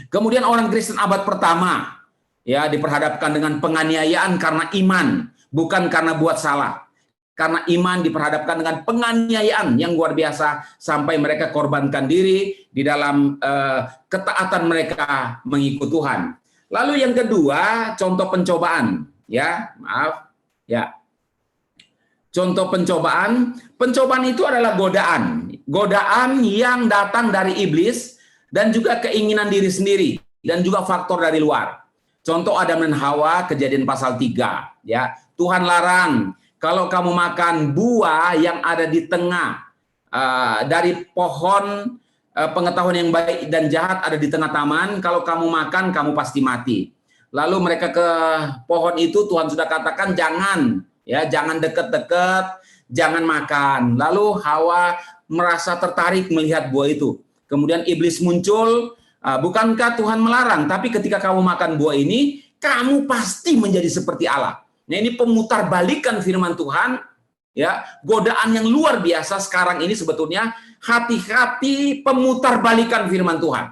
Kemudian orang Kristen abad pertama ya diperhadapkan dengan penganiayaan karena iman, bukan karena buat salah. karena iman diperhadapkan dengan penganiayaan yang luar biasa sampai mereka korbankan diri di dalam ketaatan mereka mengikut Tuhan. Lalu yang kedua, contoh pencobaan, ya, maaf, ya. Contoh pencobaan itu adalah godaan yang datang dari iblis dan juga keinginan diri sendiri dan juga faktor dari luar. Contoh Adam dan Hawa, Kejadian pasal 3, ya. Tuhan larang kalau kamu makan buah yang ada di tengah dari pohon pengetahuan yang baik dan jahat ada di tengah taman, kalau kamu makan kamu pasti mati. Lalu mereka ke pohon itu, Tuhan sudah katakan jangan, ya, jangan dekat-dekat, jangan makan. Lalu Hawa merasa tertarik melihat buah itu. Kemudian iblis muncul, bukankah Tuhan melarang? Tapi ketika kamu makan buah ini, kamu pasti menjadi seperti Allah. Nah, ini pemutarbalikan firman Tuhan, ya, godaan yang luar biasa sekarang ini sebetulnya. Hati-hati pemutarbalikan firman Tuhan.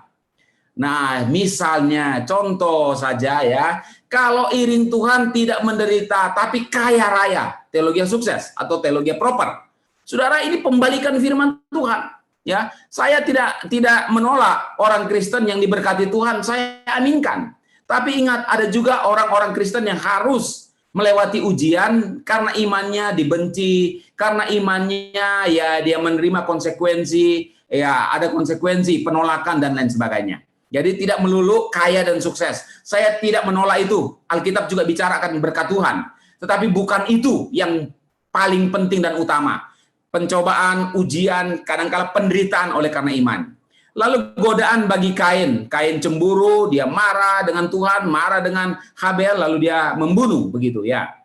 Nah, misalnya contoh saja, ya, kalau iring Tuhan tidak menderita tapi kaya raya, teologi yang sukses atau teologi proper. Saudara, ini pembalikan firman Tuhan, ya. Saya tidak menolak orang Kristen yang diberkati Tuhan, saya aminkan. Tapi ingat, ada juga orang-orang Kristen yang harus melewati ujian karena imannya dibenci, karena imannya, ya, dia menerima konsekuensi, ya, ada konsekuensi penolakan dan lain sebagainya. Jadi tidak melulu kaya dan sukses. Saya tidak menolak itu. Alkitab juga bicara akan berkat Tuhan. Tetapi bukan itu yang paling penting dan utama. Pencobaan, ujian, kadang-kala penderitaan oleh karena iman. Lalu godaan bagi Kain. Kain cemburu, dia marah dengan Tuhan, marah dengan Habel, lalu dia membunuh, begitu, ya.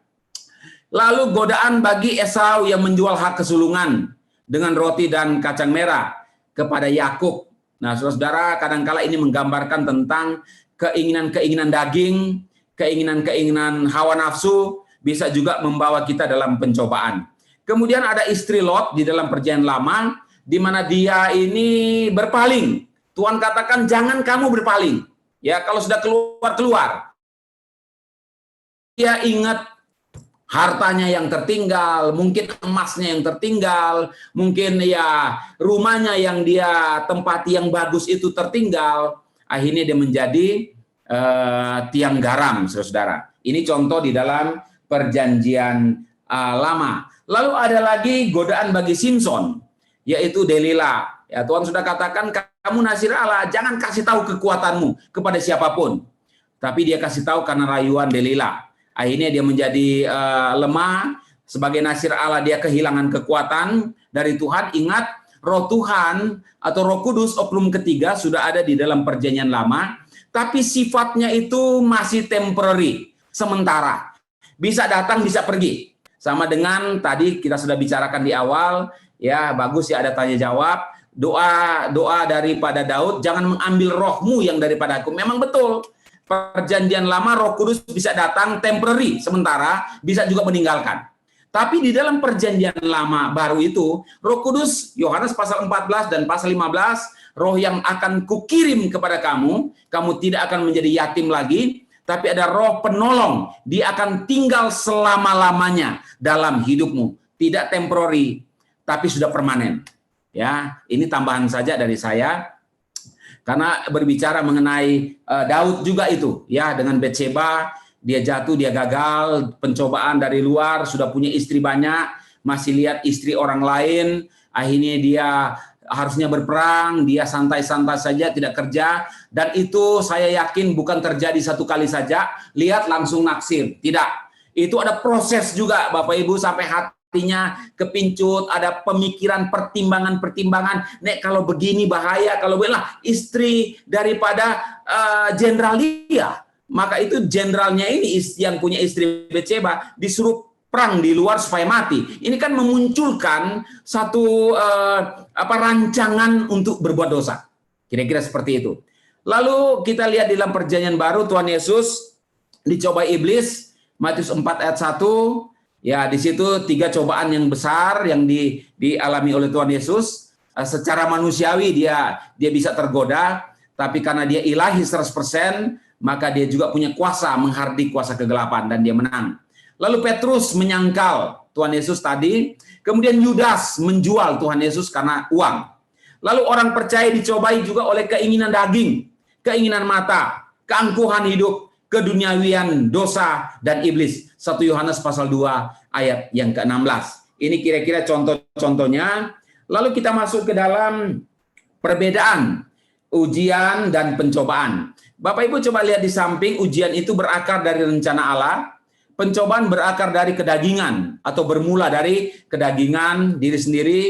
Lalu godaan bagi Esau yang menjual hak kesulungan dengan roti dan kacang merah kepada Yakub. Nah, saudara, kadang-kala ini menggambarkan tentang keinginan-keinginan daging, keinginan-keinginan hawa nafsu, bisa juga membawa kita dalam pencobaan. Kemudian ada istri Lot di dalam Perjanjian Lama, di mana dia ini berpaling. Tuhan katakan jangan kamu berpaling. Ya, kalau sudah keluar. Dia ingat hartanya yang tertinggal, mungkin emasnya yang tertinggal, mungkin, ya, rumahnya yang dia tempati yang bagus itu tertinggal. Akhirnya dia menjadi tiang garam, saudara. Ini contoh di dalam Perjanjian Lama. Lalu ada lagi godaan bagi Simson, yaitu Delila. Ya, Tuhan sudah katakan kamu Nasir Allah, jangan kasih tahu kekuatanmu kepada siapapun. Tapi dia kasih tahu karena rayuan Delila. Akhirnya dia menjadi lemah. Sebagai Nasir Allah dia kehilangan kekuatan dari Tuhan. Ingat, roh Tuhan atau Roh Kudus oknum ketiga sudah ada di dalam Perjanjian Lama. Tapi sifatnya itu masih temporary, sementara. Bisa datang, bisa pergi. Sama dengan tadi kita sudah bicarakan di awal, ya, bagus ya, ada tanya jawab. Doa daripada Daud, jangan mengambil rohmu yang daripada aku. Memang betul. Perjanjian Lama Roh Kudus bisa datang temporary, sementara, bisa juga meninggalkan. Tapi di dalam Perjanjian Lama Baru itu, Roh Kudus, Yohanes pasal 14 dan pasal 15, roh yang akan kukirim kepada kamu, kamu tidak akan menjadi yatim lagi, tapi ada roh penolong, dia akan tinggal selama-lamanya dalam hidupmu. Tidak temporary, tapi sudah permanen. Ya, ini tambahan saja dari saya. Karena berbicara mengenai Daud juga itu, ya, dengan Betseba, dia jatuh, dia gagal, pencobaan dari luar, sudah punya istri banyak, masih lihat istri orang lain, akhirnya dia harusnya berperang, dia santai-santai saja, tidak kerja, dan itu saya yakin bukan terjadi satu kali saja, lihat langsung naksir, tidak. Itu ada proses juga, Bapak Ibu, sampai hatinya kepincut, ada pemikiran, pertimbangan, nek kalau begini bahaya, kalau lah istri daripada jenderal dia, maka itu jenderalnya ini yang punya istri Betseba disuruh perang di luar supaya mati. Ini kan memunculkan satu rancangan untuk berbuat dosa. Kira-kira seperti itu. Lalu kita lihat di dalam Perjanjian Baru, Tuhan Yesus dicobai iblis, Matius 4 ayat 1. Ya, di situ 3 cobaan yang besar yang dialami oleh Tuhan Yesus. Secara manusiawi dia bisa tergoda, tapi karena dia ilahi 100%, maka dia juga punya kuasa menghardik kuasa kegelapan dan dia menang. Lalu Petrus menyangkal, Tuhan Yesus tadi. Kemudian Yudas menjual Tuhan Yesus karena uang. Lalu orang percaya dicobai juga oleh keinginan daging, keinginan mata, keangkuhan hidup, keduniawian, dosa, dan iblis. 1 Yohanes pasal 2 ayat yang ke-16. Ini kira-kira contoh-contohnya. Lalu kita masuk ke dalam perbedaan ujian dan pencobaan. Bapak Ibu coba lihat di samping, ujian itu berakar dari rencana Allah, pencobaan berakar dari kedagingan atau bermula dari kedagingan diri sendiri,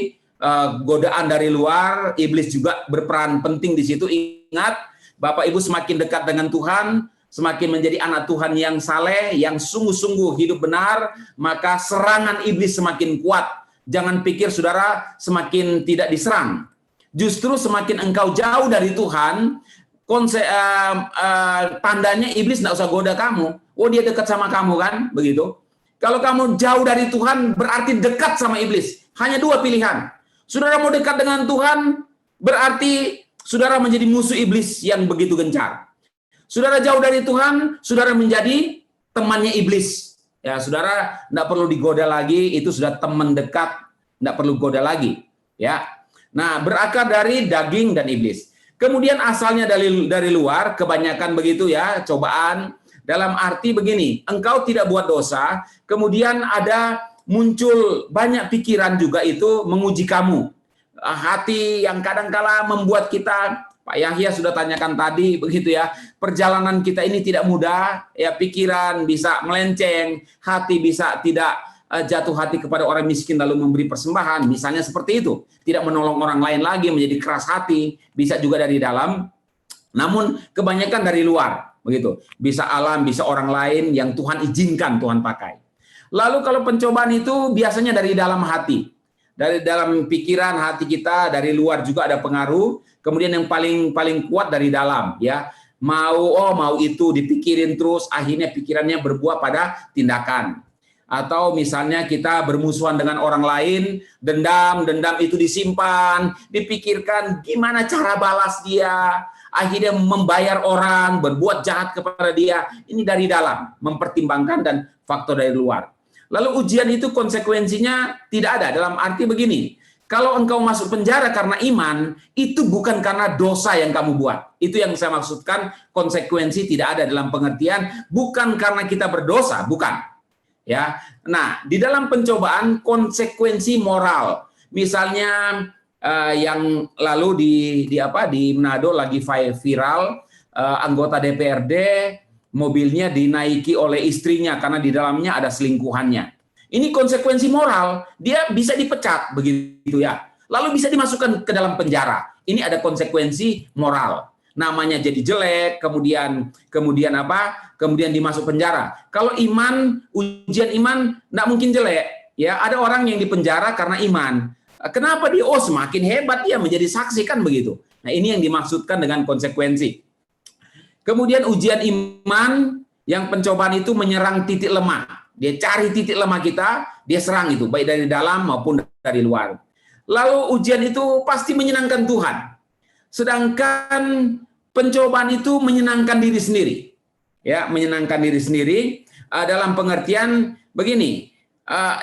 godaan dari luar, iblis juga berperan penting di situ. Ingat, Bapak Ibu semakin dekat dengan Tuhan, semakin menjadi anak Tuhan yang saleh, yang sungguh-sungguh hidup benar, maka serangan iblis semakin kuat. Jangan pikir saudara semakin tidak diserang. Justru semakin engkau jauh dari Tuhan, tandanya iblis tidak usah goda kamu. Oh, dia dekat sama kamu kan, begitu. Kalau kamu jauh dari Tuhan, berarti dekat sama iblis. Hanya dua pilihan. Saudara mau dekat dengan Tuhan, berarti saudara menjadi musuh iblis yang begitu gencar. Saudara jauh dari Tuhan, saudara menjadi temannya iblis. Ya, saudara tidak perlu digoda lagi, itu sudah teman dekat, tidak perlu goda lagi. Ya, nah berakar dari daging dan iblis. Kemudian asalnya dari luar, kebanyakan begitu ya, cobaan. Dalam arti begini, engkau tidak buat dosa, kemudian ada muncul banyak pikiran juga itu menguji kamu. Hati yang kadangkala membuat kita, Pak Yahya sudah tanyakan tadi, begitu ya, perjalanan kita ini tidak mudah, ya pikiran bisa melenceng, hati bisa tidak jatuh hati kepada orang miskin lalu memberi persembahan, misalnya seperti itu. Tidak menolong orang lain lagi, menjadi keras hati, bisa juga dari dalam, namun kebanyakan dari luar, begitu. Bisa alam, bisa orang lain yang Tuhan izinkan Tuhan pakai. Lalu kalau pencobaan itu biasanya dari dalam hati, dari dalam pikiran hati kita, dari luar juga ada pengaruh. Kemudian yang paling kuat dari dalam, ya mau itu dipikirin terus, akhirnya pikirannya berbuah pada tindakan. Atau misalnya kita bermusuhan dengan orang lain, dendam itu disimpan, dipikirkan gimana cara balas dia, akhirnya membayar orang, berbuat jahat kepada dia. Ini dari dalam, mempertimbangkan dan faktor dari luar. Lalu ujian itu konsekuensinya tidak ada, dalam arti begini, kalau engkau masuk penjara karena iman, itu bukan karena dosa yang kamu buat. Itu yang saya maksudkan, konsekuensi tidak ada dalam pengertian, bukan karena kita berdosa, bukan. Ya, nah di dalam pencobaan konsekuensi moral, misalnya yang lalu di Manado lagi viral, anggota DPRD mobilnya dinaiki oleh istrinya karena di dalamnya ada selingkuhannya. Ini konsekuensi moral, dia bisa dipecat begitu ya. Lalu bisa dimasukkan ke dalam penjara. Ini ada konsekuensi moral. Namanya jadi jelek, kemudian apa? Kemudian dimasuk penjara. Kalau iman, ujian iman enggak mungkin jelek, ya. Ada orang yang dipenjara karena iman. Kenapa dia? Oh, semakin hebat dia menjadi saksi kan begitu. Nah, ini yang dimaksudkan dengan konsekuensi. Kemudian ujian iman, yang pencobaan itu menyerang titik lemah. Dia cari titik lemah kita, dia serang itu, baik dari dalam maupun dari luar. Lalu ujian itu pasti menyenangkan Tuhan. Sedangkan pencobaan itu menyenangkan diri sendiri. Ya, menyenangkan diri sendiri dalam pengertian begini.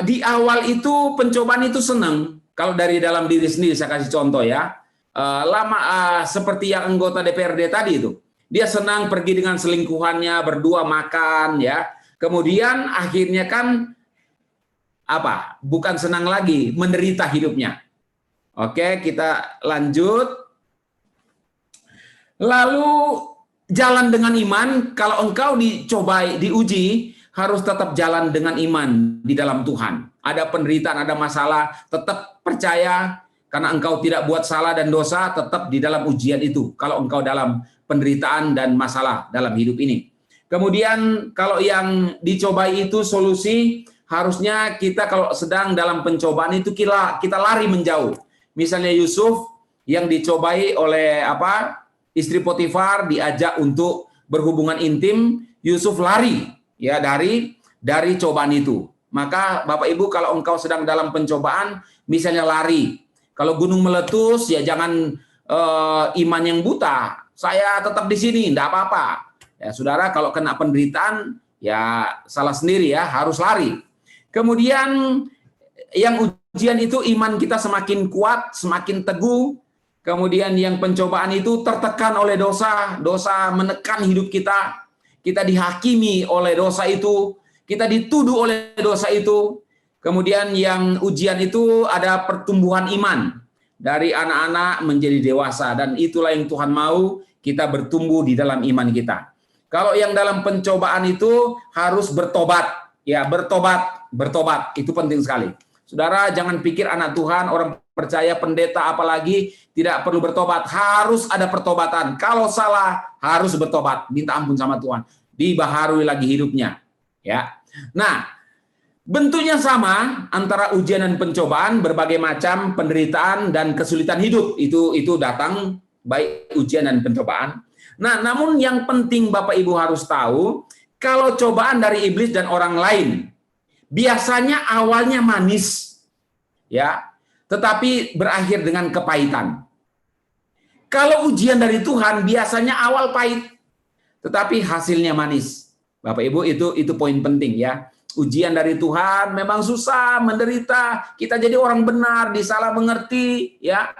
Di awal itu pencobaan itu senang. Kalau dari dalam diri sendiri, saya kasih contoh ya. Seperti yang anggota DPRD tadi itu. Dia senang pergi dengan selingkuhannya, berdua makan, ya. Kemudian akhirnya kan apa? Bukan senang lagi, menderita hidupnya. Oke, kita lanjut. Lalu jalan dengan iman, kalau engkau dicobai, diuji, harus tetap jalan dengan iman di dalam Tuhan. Ada penderitaan, ada masalah, tetap percaya karena engkau tidak buat salah dan dosa, tetap di dalam ujian itu. Kalau engkau dalam penderitaan dan masalah dalam hidup ini. Kemudian kalau yang dicobai itu solusi, harusnya kita kalau sedang dalam pencobaan itu kita lari menjauh. Misalnya Yusuf yang dicobai oleh istri Potifar, diajak untuk berhubungan intim, Yusuf lari ya dari cobaan itu. Maka Bapak Ibu kalau engkau sedang dalam pencobaan, misalnya lari. Kalau gunung meletus ya jangan iman yang buta. Saya tetap di sini, enggak apa-apa. Ya, saudara kalau kena penderitaan ya salah sendiri ya, harus lari. Kemudian yang ujian itu iman kita semakin kuat, semakin teguh. Kemudian yang pencobaan itu tertekan oleh dosa, dosa menekan hidup kita. Kita dihakimi oleh dosa itu, kita dituduh oleh dosa itu. Kemudian yang ujian itu ada pertumbuhan iman dari anak-anak menjadi dewasa, dan itulah yang Tuhan mau, kita bertumbuh di dalam iman kita. Kalau yang dalam pencobaan itu harus bertobat, ya bertobat itu penting sekali. Saudara, jangan pikir anak Tuhan, orang percaya, pendeta apalagi tidak perlu bertobat. Harus ada pertobatan. Kalau salah harus bertobat, minta ampun sama Tuhan, dibaharui lagi hidupnya. Ya, nah bentuknya sama antara ujian dan pencobaan, berbagai macam penderitaan dan kesulitan hidup itu datang, baik ujian dan pencobaan. Nah, namun yang penting Bapak Ibu harus tahu, kalau cobaan dari iblis dan orang lain biasanya awalnya manis, ya, tetapi berakhir dengan kepahitan. Kalau ujian dari Tuhan biasanya awal pahit, tetapi hasilnya manis. Bapak Ibu, itu poin penting ya. Ujian dari Tuhan memang susah, menderita, kita jadi orang benar, disalah mengerti, ya.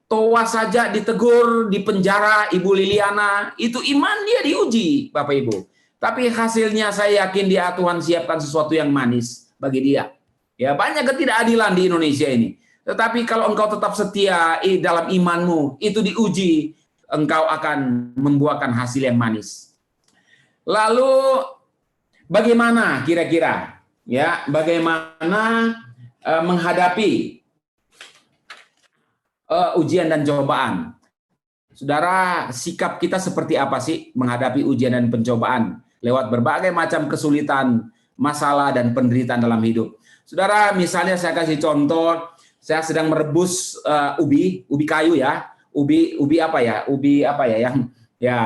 Toa saja ditegur, di penjara Ibu Liliana, itu iman dia diuji, Bapak Ibu. Tapi hasilnya saya yakin dia, Tuhan siapkan sesuatu yang manis bagi dia. Ya, banyak ketidakadilan di Indonesia ini. Tetapi kalau engkau tetap setia dalam imanmu, itu diuji, engkau akan membuahkan hasil yang manis. Lalu bagaimana kira-kira? Ya, bagaimana menghadapi ujian dan cobaan? Saudara, sikap kita seperti apa sih menghadapi ujian dan pencobaan lewat berbagai macam kesulitan, masalah dan penderitaan dalam hidup? Saudara, misalnya saya kasih contoh, saya sedang merebus ubi kayu ya, ubi apa ya,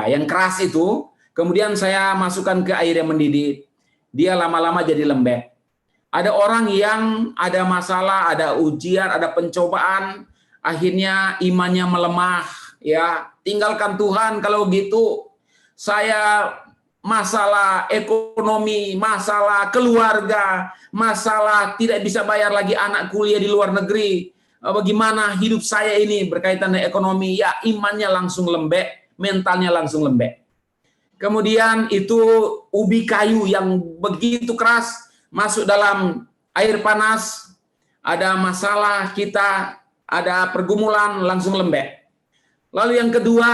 yang keras itu. Kemudian saya masukkan ke air yang mendidih, dia lama-lama jadi lembek. Ada orang yang ada masalah, ada ujian, ada pencobaan, akhirnya imannya melemah, ya. Tinggalkan Tuhan kalau gitu. Saya masalah ekonomi, masalah keluarga, masalah tidak bisa bayar lagi anak kuliah di luar negeri. Bagaimana hidup saya ini berkaitan dengan ekonomi? Ya, imannya langsung lembek, mentalnya langsung lembek. Kemudian itu ubi kayu yang begitu keras masuk dalam air panas, ada masalah kita, ada pergumulan, langsung lembek. Lalu yang kedua,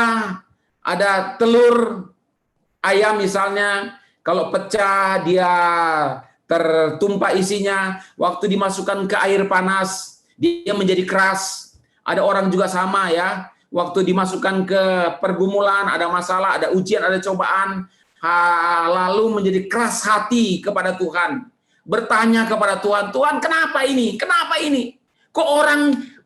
ada telur ayam misalnya, kalau pecah dia tertumpah isinya, waktu dimasukkan ke air panas, dia menjadi keras. Ada orang juga sama ya, waktu dimasukkan ke pergumulan, ada masalah, ada ujian, ada cobaan, lalu menjadi keras hati kepada Tuhan. Bertanya kepada Tuhan, Tuhan kenapa ini? Kenapa ini? Kok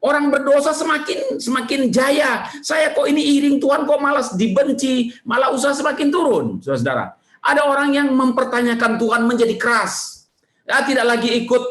orang berdosa semakin jaya? Saya kok ini iring Tuhan kok malas dibenci, malah usaha semakin turun, saudara. Ada orang yang mempertanyakan Tuhan menjadi keras. Ya, tidak lagi ikut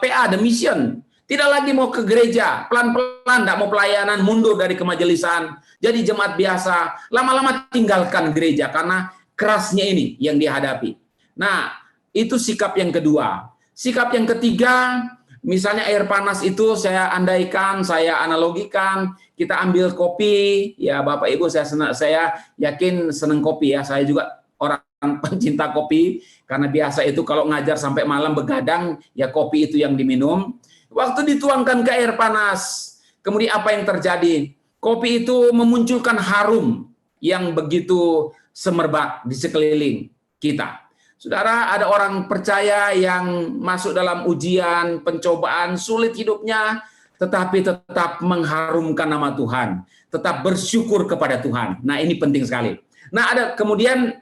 PA, the mission. Tidak lagi mau ke gereja, pelan-pelan tidak mau pelayanan, mundur dari kemajelisan, jadi jemaat biasa, lama-lama tinggalkan gereja karena kerasnya ini yang dihadapi. Nah, itu sikap yang kedua. Sikap yang ketiga, misalnya air panas itu saya andaikan, saya analogikan, kita ambil kopi, ya Bapak Ibu, saya yakin senang kopi ya, saya juga orang pencinta kopi, karena biasa itu kalau ngajar sampai malam begadang, ya kopi itu yang diminum. Waktu dituangkan ke air panas, kemudian apa yang terjadi? Kopi itu memunculkan harum yang begitu semerbak di sekeliling kita. Saudara, ada orang percaya yang masuk dalam ujian, pencobaan, sulit hidupnya, tetapi tetap mengharumkan nama Tuhan, tetap bersyukur kepada Tuhan. Nah, ini penting sekali. Nah, kemudian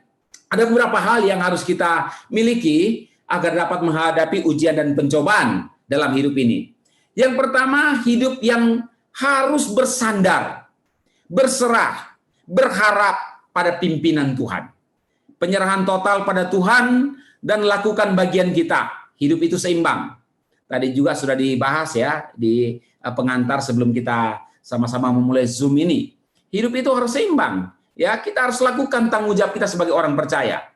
ada beberapa hal yang harus kita miliki agar dapat menghadapi ujian dan pencobaan dalam hidup ini. Yang pertama, hidup yang harus bersandar, berserah, berharap pada pimpinan Tuhan. Penyerahan total pada Tuhan dan lakukan bagian kita. Hidup itu seimbang. Tadi juga sudah dibahas ya di pengantar sebelum kita sama-sama memulai Zoom ini. Hidup itu harus seimbang. Ya, kita harus lakukan tanggung jawab kita sebagai orang percaya.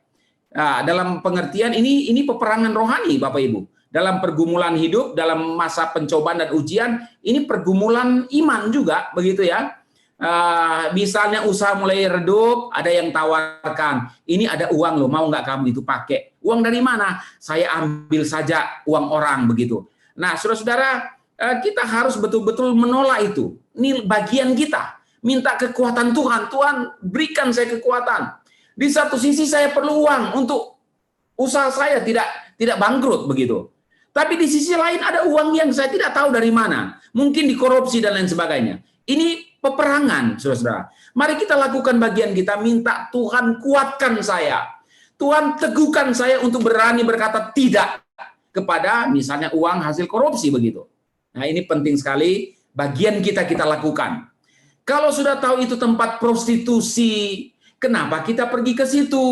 Nah, dalam pengertian ini peperangan rohani, Bapak Ibu. dalam pergumulan hidup, dalam masa pencobaan dan ujian, ini pergumulan iman juga, begitu ya. Misalnya usaha mulai redup, ada yang tawarkan, ini ada uang loh, mau nggak kamu itu pakai? Uang dari mana? Saya ambil saja uang orang, begitu. Nah, saudara-saudara, kita harus betul-betul menolak itu. Ini bagian kita. Minta kekuatan Tuhan. Tuhan, berikan saya kekuatan. Di satu sisi saya perlu uang untuk usaha saya tidak bangkrut, begitu. Tapi di sisi lain ada uang yang saya tidak tahu dari mana. Mungkin dikorupsi dan lain sebagainya. Ini peperangan, saudara-saudara. Mari kita lakukan bagian kita, minta Tuhan kuatkan saya. Tuhan teguhkan saya untuk berani berkata tidak kepada misalnya uang hasil korupsi, begitu. Nah, ini penting sekali, bagian kita lakukan. Kalau sudah tahu itu tempat prostitusi, kenapa kita pergi ke situ?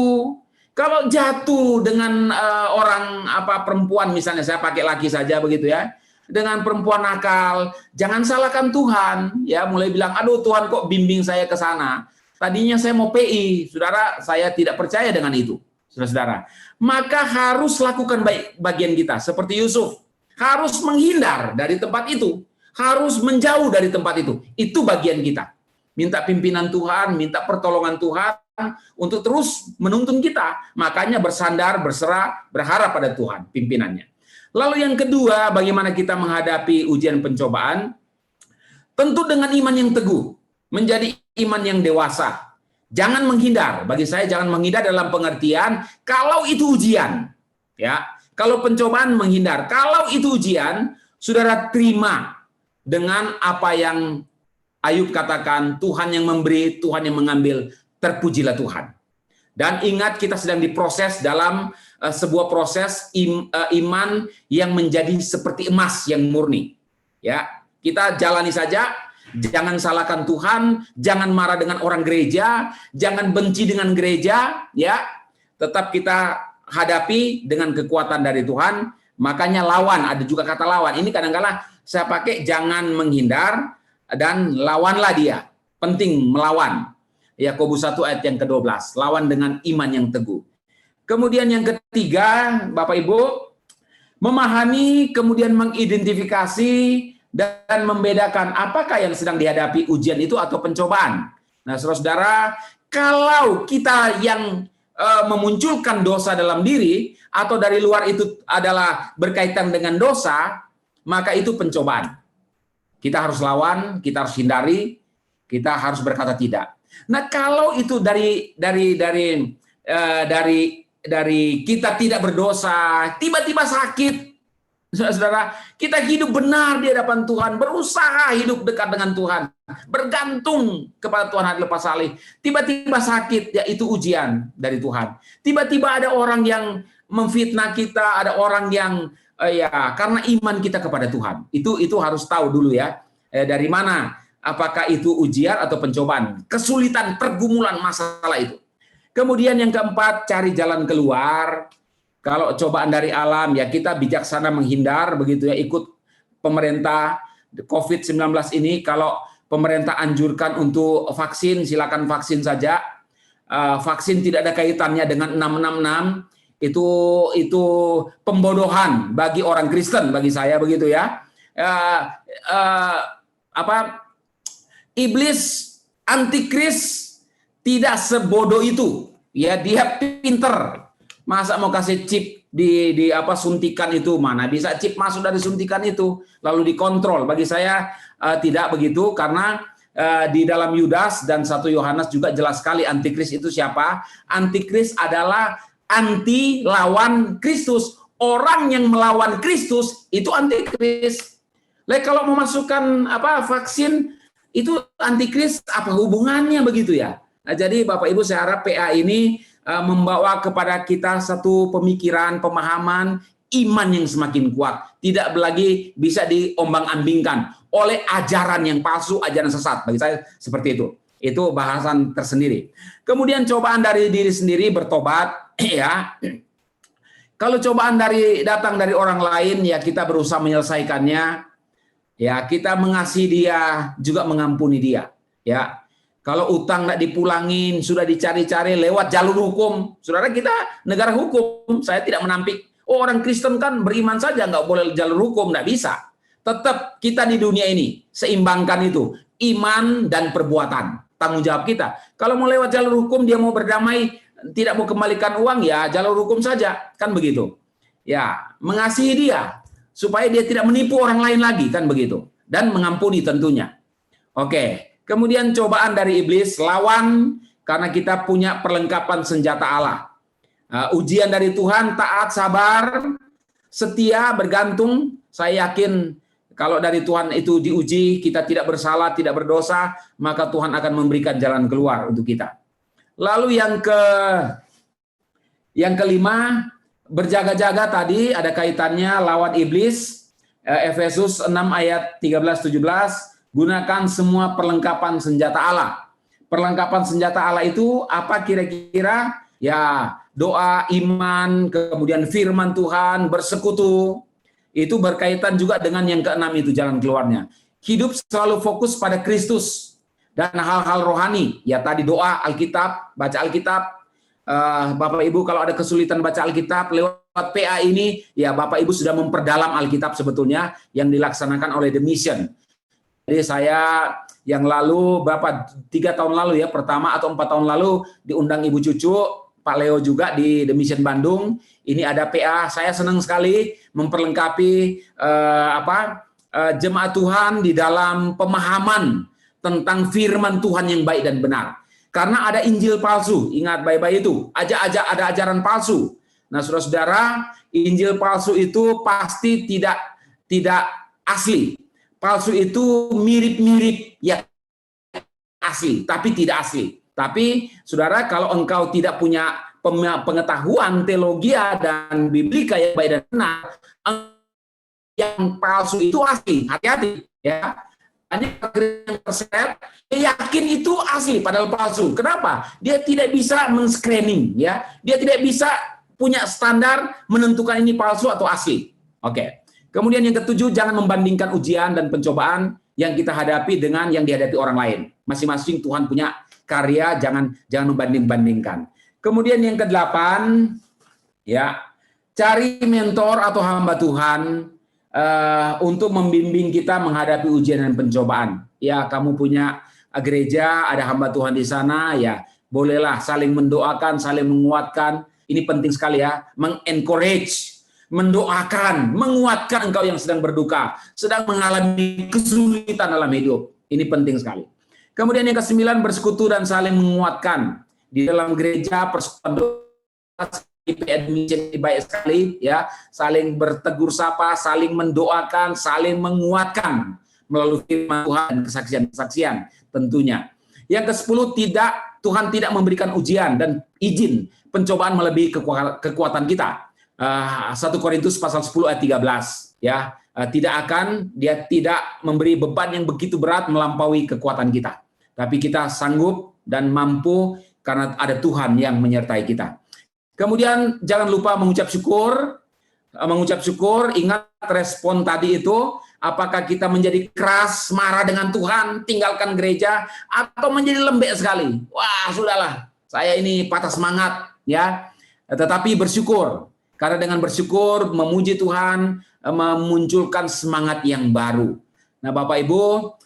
Kalau jatuh dengan orang perempuan, misalnya saya pakai laki saja, begitu ya, dengan perempuan nakal, jangan salahkan Tuhan, ya, mulai bilang, aduh Tuhan kok bimbing saya ke sana. Tadinya saya mau PI, saudara, saya tidak percaya dengan itu, saudara-saudara. Maka harus lakukan bagian kita, seperti Yusuf, harus menghindar dari tempat itu, harus menjauh dari tempat itu. Itu bagian kita. Minta pimpinan Tuhan, minta pertolongan Tuhan untuk terus menuntun kita. Makanya bersandar, berserah, berharap pada Tuhan, pimpinannya. Lalu yang kedua, bagaimana kita menghadapi ujian pencobaan? Tentu dengan iman yang teguh, menjadi iman yang dewasa. Jangan menghindar. Bagi saya jangan menghindar dalam pengertian kalau itu ujian. Ya, kalau pencobaan menghindar. Kalau itu ujian, saudara terima dengan apa yang Ayub katakan, Tuhan yang memberi, Tuhan yang mengambil, terpujilah Tuhan. Dan ingat kita sedang diproses dalam sebuah proses iman yang menjadi seperti emas yang murni. Ya, kita jalani saja, jangan salahkan Tuhan, jangan marah dengan orang gereja, jangan benci dengan gereja, ya. Tetap kita hadapi dengan kekuatan dari Tuhan. Makanya lawan, ada juga kata lawan. Ini kadang-kadang saya pakai jangan menghindar dan lawanlah dia. Penting melawan. Yakobus 1 ayat yang ke-12. Lawan dengan iman yang teguh. Kemudian yang ketiga, Bapak Ibu, memahami, kemudian mengidentifikasi dan membedakan apakah yang sedang dihadapi ujian itu atau pencobaan. Nah, saudara-saudara, kalau kita yang memunculkan dosa dalam diri atau dari luar itu adalah berkaitan dengan dosa, maka itu pencobaan. Kita harus lawan, kita harus hindari, kita harus berkata tidak. Nah, kalau itu dari kita tidak berdosa, tiba-tiba sakit, saudara, kita hidup benar di hadapan Tuhan, berusaha hidup dekat dengan Tuhan, bergantung kepada Tuhan hati lepas saleh. Tiba-tiba sakit, ya itu ujian dari Tuhan. Tiba-tiba ada orang yang memfitnah kita, ada orang yang karena iman kita kepada Tuhan. Itu harus tahu dulu ya. Dari mana? Apakah itu ujian atau pencobaan? Kesulitan, pergumulan, masalah itu. Kemudian yang keempat, cari jalan keluar. Kalau cobaan dari alam, ya kita bijaksana menghindar, begitu ya, ikut pemerintah. COVID-19 ini, kalau pemerintah anjurkan untuk vaksin, silakan vaksin saja. Vaksin tidak ada kaitannya dengan 666. Itu pembodohan bagi orang Kristen, bagi saya begitu ya. Iblis antikris tidak sebodoh itu, ya dia pinter. Masa mau kasih chip di suntikan itu, mana bisa chip masuk dari suntikan itu lalu dikontrol? Bagi saya tidak begitu, karena di dalam Yudas dan 1 Yohanes juga jelas sekali antikris itu siapa. Antikris adalah anti lawan Kristus. Orang yang melawan Kristus itu antikris. Kalau memasukkan vaksin itu antikris, apa hubungannya begitu ya? Nah, jadi Bapak Ibu, saya harap PA ini membawa kepada kita satu pemikiran, pemahaman, iman yang semakin kuat. Tidak lagi bisa diombang-ambingkan oleh ajaran yang palsu, ajaran sesat. Bagi saya seperti itu. Itu bahasan tersendiri. Kemudian cobaan dari diri sendiri, bertobat, ya. Kalau cobaan datang dari orang lain, ya kita berusaha menyelesaikannya. Ya, kita mengasihi dia, juga mengampuni dia. Ya, kalau utang nggak dipulangin, sudah dicari-cari lewat jalur hukum. Saudara, kita negara hukum. Saya tidak menampik Oh, orang Kristen kan beriman saja, nggak boleh jalur hukum, nggak bisa. Tetap kita di dunia ini seimbangkan itu iman dan perbuatan, tanggung jawab kita. Kalau mau lewat jalur hukum, dia mau berdamai, tidak mau kembalikan uang, ya jalur hukum saja, kan begitu. Ya, mengasihi dia supaya dia tidak menipu orang lain lagi, kan begitu. Dan mengampuni tentunya. Oke, kemudian cobaan dari iblis, lawan karena kita punya perlengkapan senjata Allah. Ujian dari Tuhan, taat, sabar, setia, bergantung. Saya yakin kalau dari Tuhan itu diuji, kita tidak bersalah, tidak berdosa, maka Tuhan akan memberikan jalan keluar untuk kita. Lalu yang kelima, berjaga-jaga tadi ada kaitannya lawan iblis. Efesus 6 ayat 13-17, gunakan semua perlengkapan senjata Allah. Perlengkapan senjata Allah itu apa kira-kira? Ya, doa, iman, kemudian firman Tuhan, bersekutu. Itu berkaitan juga dengan yang keenam itu jalan keluarnya. Hidup selalu fokus pada Kristus dan hal-hal rohani. Ya tadi doa, Alkitab, baca Alkitab. Bapak Ibu kalau ada kesulitan baca Alkitab lewat PA ini, ya Bapak Ibu sudah memperdalam Alkitab sebetulnya yang dilaksanakan oleh The Mission. Jadi saya yang lalu, 3 tahun lalu ya, pertama atau 4 tahun lalu diundang Ibu Cucu, Pak Leo juga di The Mission Bandung. Ini ada PA, saya senang sekali memperlengkapi jemaat Tuhan di dalam pemahaman tentang firman Tuhan yang baik dan benar. Karena ada Injil palsu, ingat baik-baik itu, ada ajaran palsu. Nah, saudara-saudara, Injil palsu itu pasti tidak asli. Palsu itu mirip-mirip ya asli, tapi tidak asli. Tapi saudara, kalau engkau tidak punya pengetahuan teologi dan biblika yang baik dan benar, yang palsu itu asli. Hati-hati ya. Hanya yang terseret, dia yakin itu asli padahal palsu. Kenapa? Dia tidak bisa men-screening ya. Dia tidak bisa punya standar menentukan ini palsu atau asli. Oke. Kemudian yang ketujuh, jangan membandingkan ujian dan pencobaan yang kita hadapi dengan yang dihadapi orang lain. Masing-masing Tuhan punya karya, jangan membanding-bandingkan. Kemudian yang kedelapan, ya, cari mentor atau hamba Tuhan untuk membimbing kita menghadapi ujian dan pencobaan. Ya, kamu punya gereja, ada hamba Tuhan di sana, ya, bolehlah saling mendoakan, saling menguatkan. Ini penting sekali ya, mengencourage, mendoakan, menguatkan engkau yang sedang berduka, sedang mengalami kesulitan dalam hidup. Ini penting sekali. Kemudian yang ke-9, bersekutu dan saling menguatkan. Di dalam gereja, persekutuan admission baik sekali ya, saling bertegur sapa, saling mendoakan, saling menguatkan melalui firman Tuhan dan kesaksian-kesaksian tentunya. Yang ke-10, Tuhan tidak memberikan ujian dan izin pencobaan melebihi kekuatan kita. 1 Korintus pasal 10 ayat 13 ya, dia tidak memberi beban yang begitu berat melampaui kekuatan kita. Tapi kita sanggup dan mampu karena ada Tuhan yang menyertai kita. Kemudian jangan lupa mengucap syukur. Ingat respon tadi itu, apakah kita menjadi keras, marah dengan Tuhan, tinggalkan gereja, atau menjadi lembek sekali. Wah, sudahlah, saya ini patah semangat ya. Tetapi bersyukur. Karena dengan bersyukur, memuji Tuhan, memunculkan semangat yang baru. Nah, Bapak Ibu,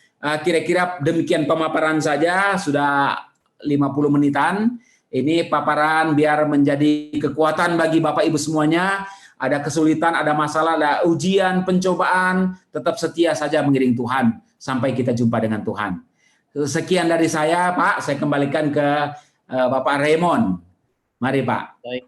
kira-kira demikian pemaparan saja, sudah 50 menitan. Ini paparan biar menjadi kekuatan bagi Bapak Ibu semuanya. Ada kesulitan, ada masalah, ada ujian, pencobaan, tetap setia saja mengiring Tuhan sampai kita jumpa dengan Tuhan. Sekian dari saya, Pak. Saya kembalikan ke Bapak Raymond. Mari, Pak. Baik.